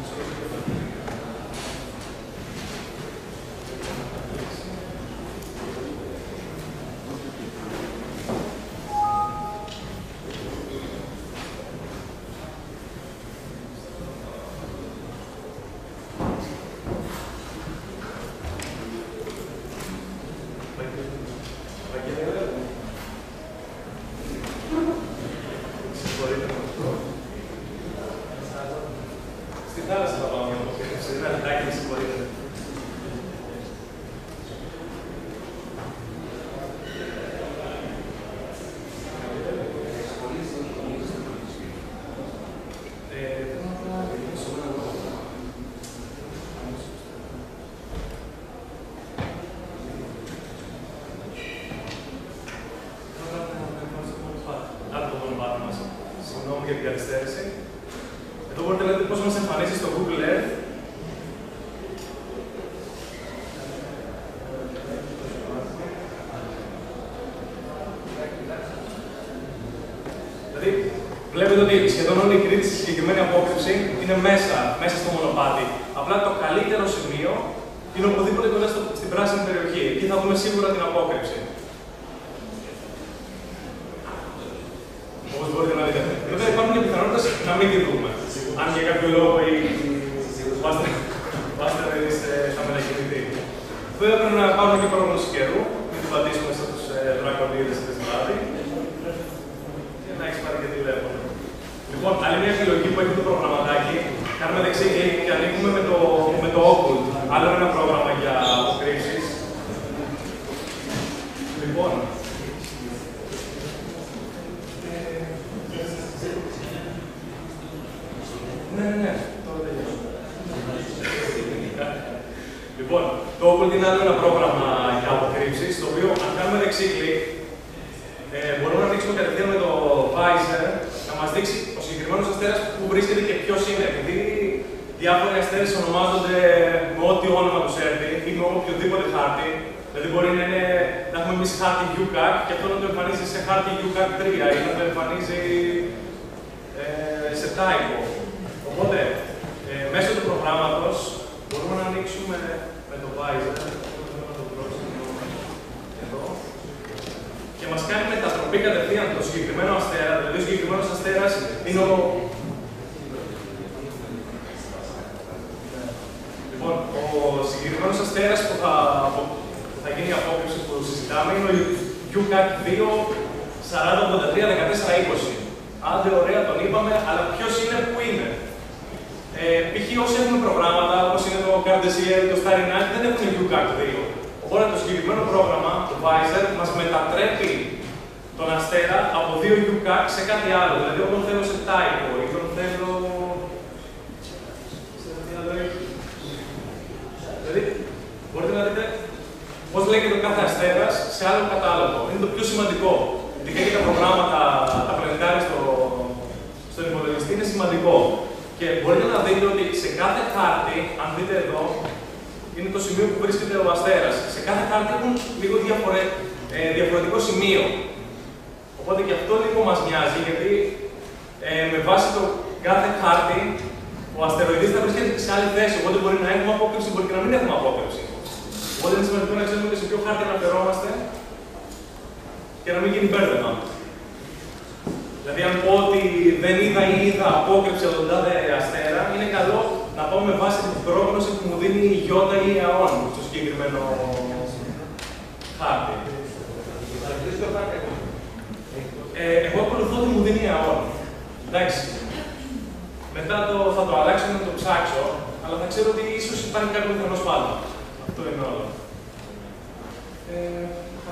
καθυστέρηση. Εδώ μπορείτε να δείτε πώς μας εμφανίζει στο Google Earth. Δηλαδή, βλέπετε ότι σχεδόν όλη η Κρήτη στη συγκεκριμένη απόκρυψη είναι μέσα στο μονοπάτι. Απλά το καλύτερο σημείο είναι οπουδήποτε κοντά στην πράσινη περιοχή. Εκεί θα δούμε σίγουρα την απόκρυψη. Όπως μπορείτε να δείτε. Βέβαια υπάρχουν και πιθανότητες να μην τη δούμε. Αν για κάποιο λόγο η Βάστερης θα μετακινηθεί. Βέβαια πρέπει να πάρουμε και πρόγνωση καιρού. Μην την πατήσουμε στους δρακονίδες της βράδυ. Και να έχεις πάρει και τηλέφωνο. Λοιπόν, άλλη μια επιλογή που έχει το προγραμματάκι. Κάνουμε δεξί κλικ και ανοίγουμε με το Occult. Άλλο ένα πρόγραμμα για αποκρύψεις. Λοιπόν, ναι, τώρα τελειώσω. Λοιπόν, το Occult είναι άλλο ένα πρόγραμμα για αποκρύψεις, το οποίο αν κάνουμε δεξί κλικ, μπορούμε να ανοίξουμε κατευθείαν με το Visor να μας δείξει ο συγκεκριμένος αστέρας που βρίσκεται και ποιος είναι. Επειδή διάφοροι αστέρες ονομάζονται με ό,τι όνομα τους έρθει ή με οποιοδήποτε χάρτη. Δηλαδή, μπορεί να έχουμε εμείς χάρτη UCAC και αυτό να το εμφανίζει σε χάρτη UCAC 3 ή να το εμφανίζει σε Tycho. Οπότε, μέσω του προγράμματος μπορούμε να ανοίξουμε με το Visor. Και μας κάνει μετατροπή κατευθείαν το συγκεκριμένο αστέρα. Δηλαδή, ο συγκεκριμένος αστέρας είναι ο. Λοιπόν, ο συγκεκριμένος αστέρας που θα γίνει η απόκρυψη που συζητάμε είναι ο UCAC 2 4083-1420. Άντε, ωραία, τον είπαμε, αλλά ποιος είναι, πού είναι. Π.χ. όσοι έχουν προγράμματα, όπως είναι το Cartesian ή το Starry Night, δεν έχουν UCAC 2. Οπότε το συγκεκριμένο πρόγραμμα, το Visor, μας μετατρέπει τον αστέρα από 2 UCAC σε κάτι άλλο. Δηλαδή, όταν θέλω σε Tycho ή όταν θέλω. Δηλαδή, μπορείτε να δείτε πώς λέγεται ο κάθε αστέρας σε άλλο κατάλογο. Είναι το πιο σημαντικό. Ειδικά για τα προγράμματα, τα πλανητάρια στον υπολογιστή είναι σημαντικό. Και μπορείτε να δείτε ότι σε κάθε χάρτη, αν δείτε εδώ, είναι το σημείο που βρίσκεται ο αστέρας. Σε κάθε χάρτη έχουν λίγο διαφορετικό σημείο. Οπότε και αυτό λίγο μας νοιάζει, γιατί με βάση το κάθε χάρτη, ο αστεροειδής θα βρίσκεται σε άλλη θέση. Οπότε μπορεί να έχουμε απόκρυψη, μπορεί και να μην έχουμε απόκρυψη. Οπότε είναι σημαντικό να ξέρουμε και σε ποιο χάρτη αναφερόμαστε και να μην γίνει μπέρδεμα. Δηλαδή, αν πω ότι δεν είδα ή είδα απόκρυψη από τον τάδε αστέρα, είναι καλό να πάω με βάση την πρόγνωση που μου δίνει η γιώτα ή η αιών στο συγκεκριμένο χάρτη. Εγώ ακολουθώ ότι μου δίνει η αιών. Εντάξει. Μετά θα το αλλάξω να το ψάξω, αλλά θα ξέρω ότι ίσως υπάρχει κάποιο πιθανό σφάλμα. Αυτό είναι όλο.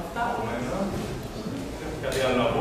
Αυτά από μένα. Δεν έχω κάτι άλλο να πω.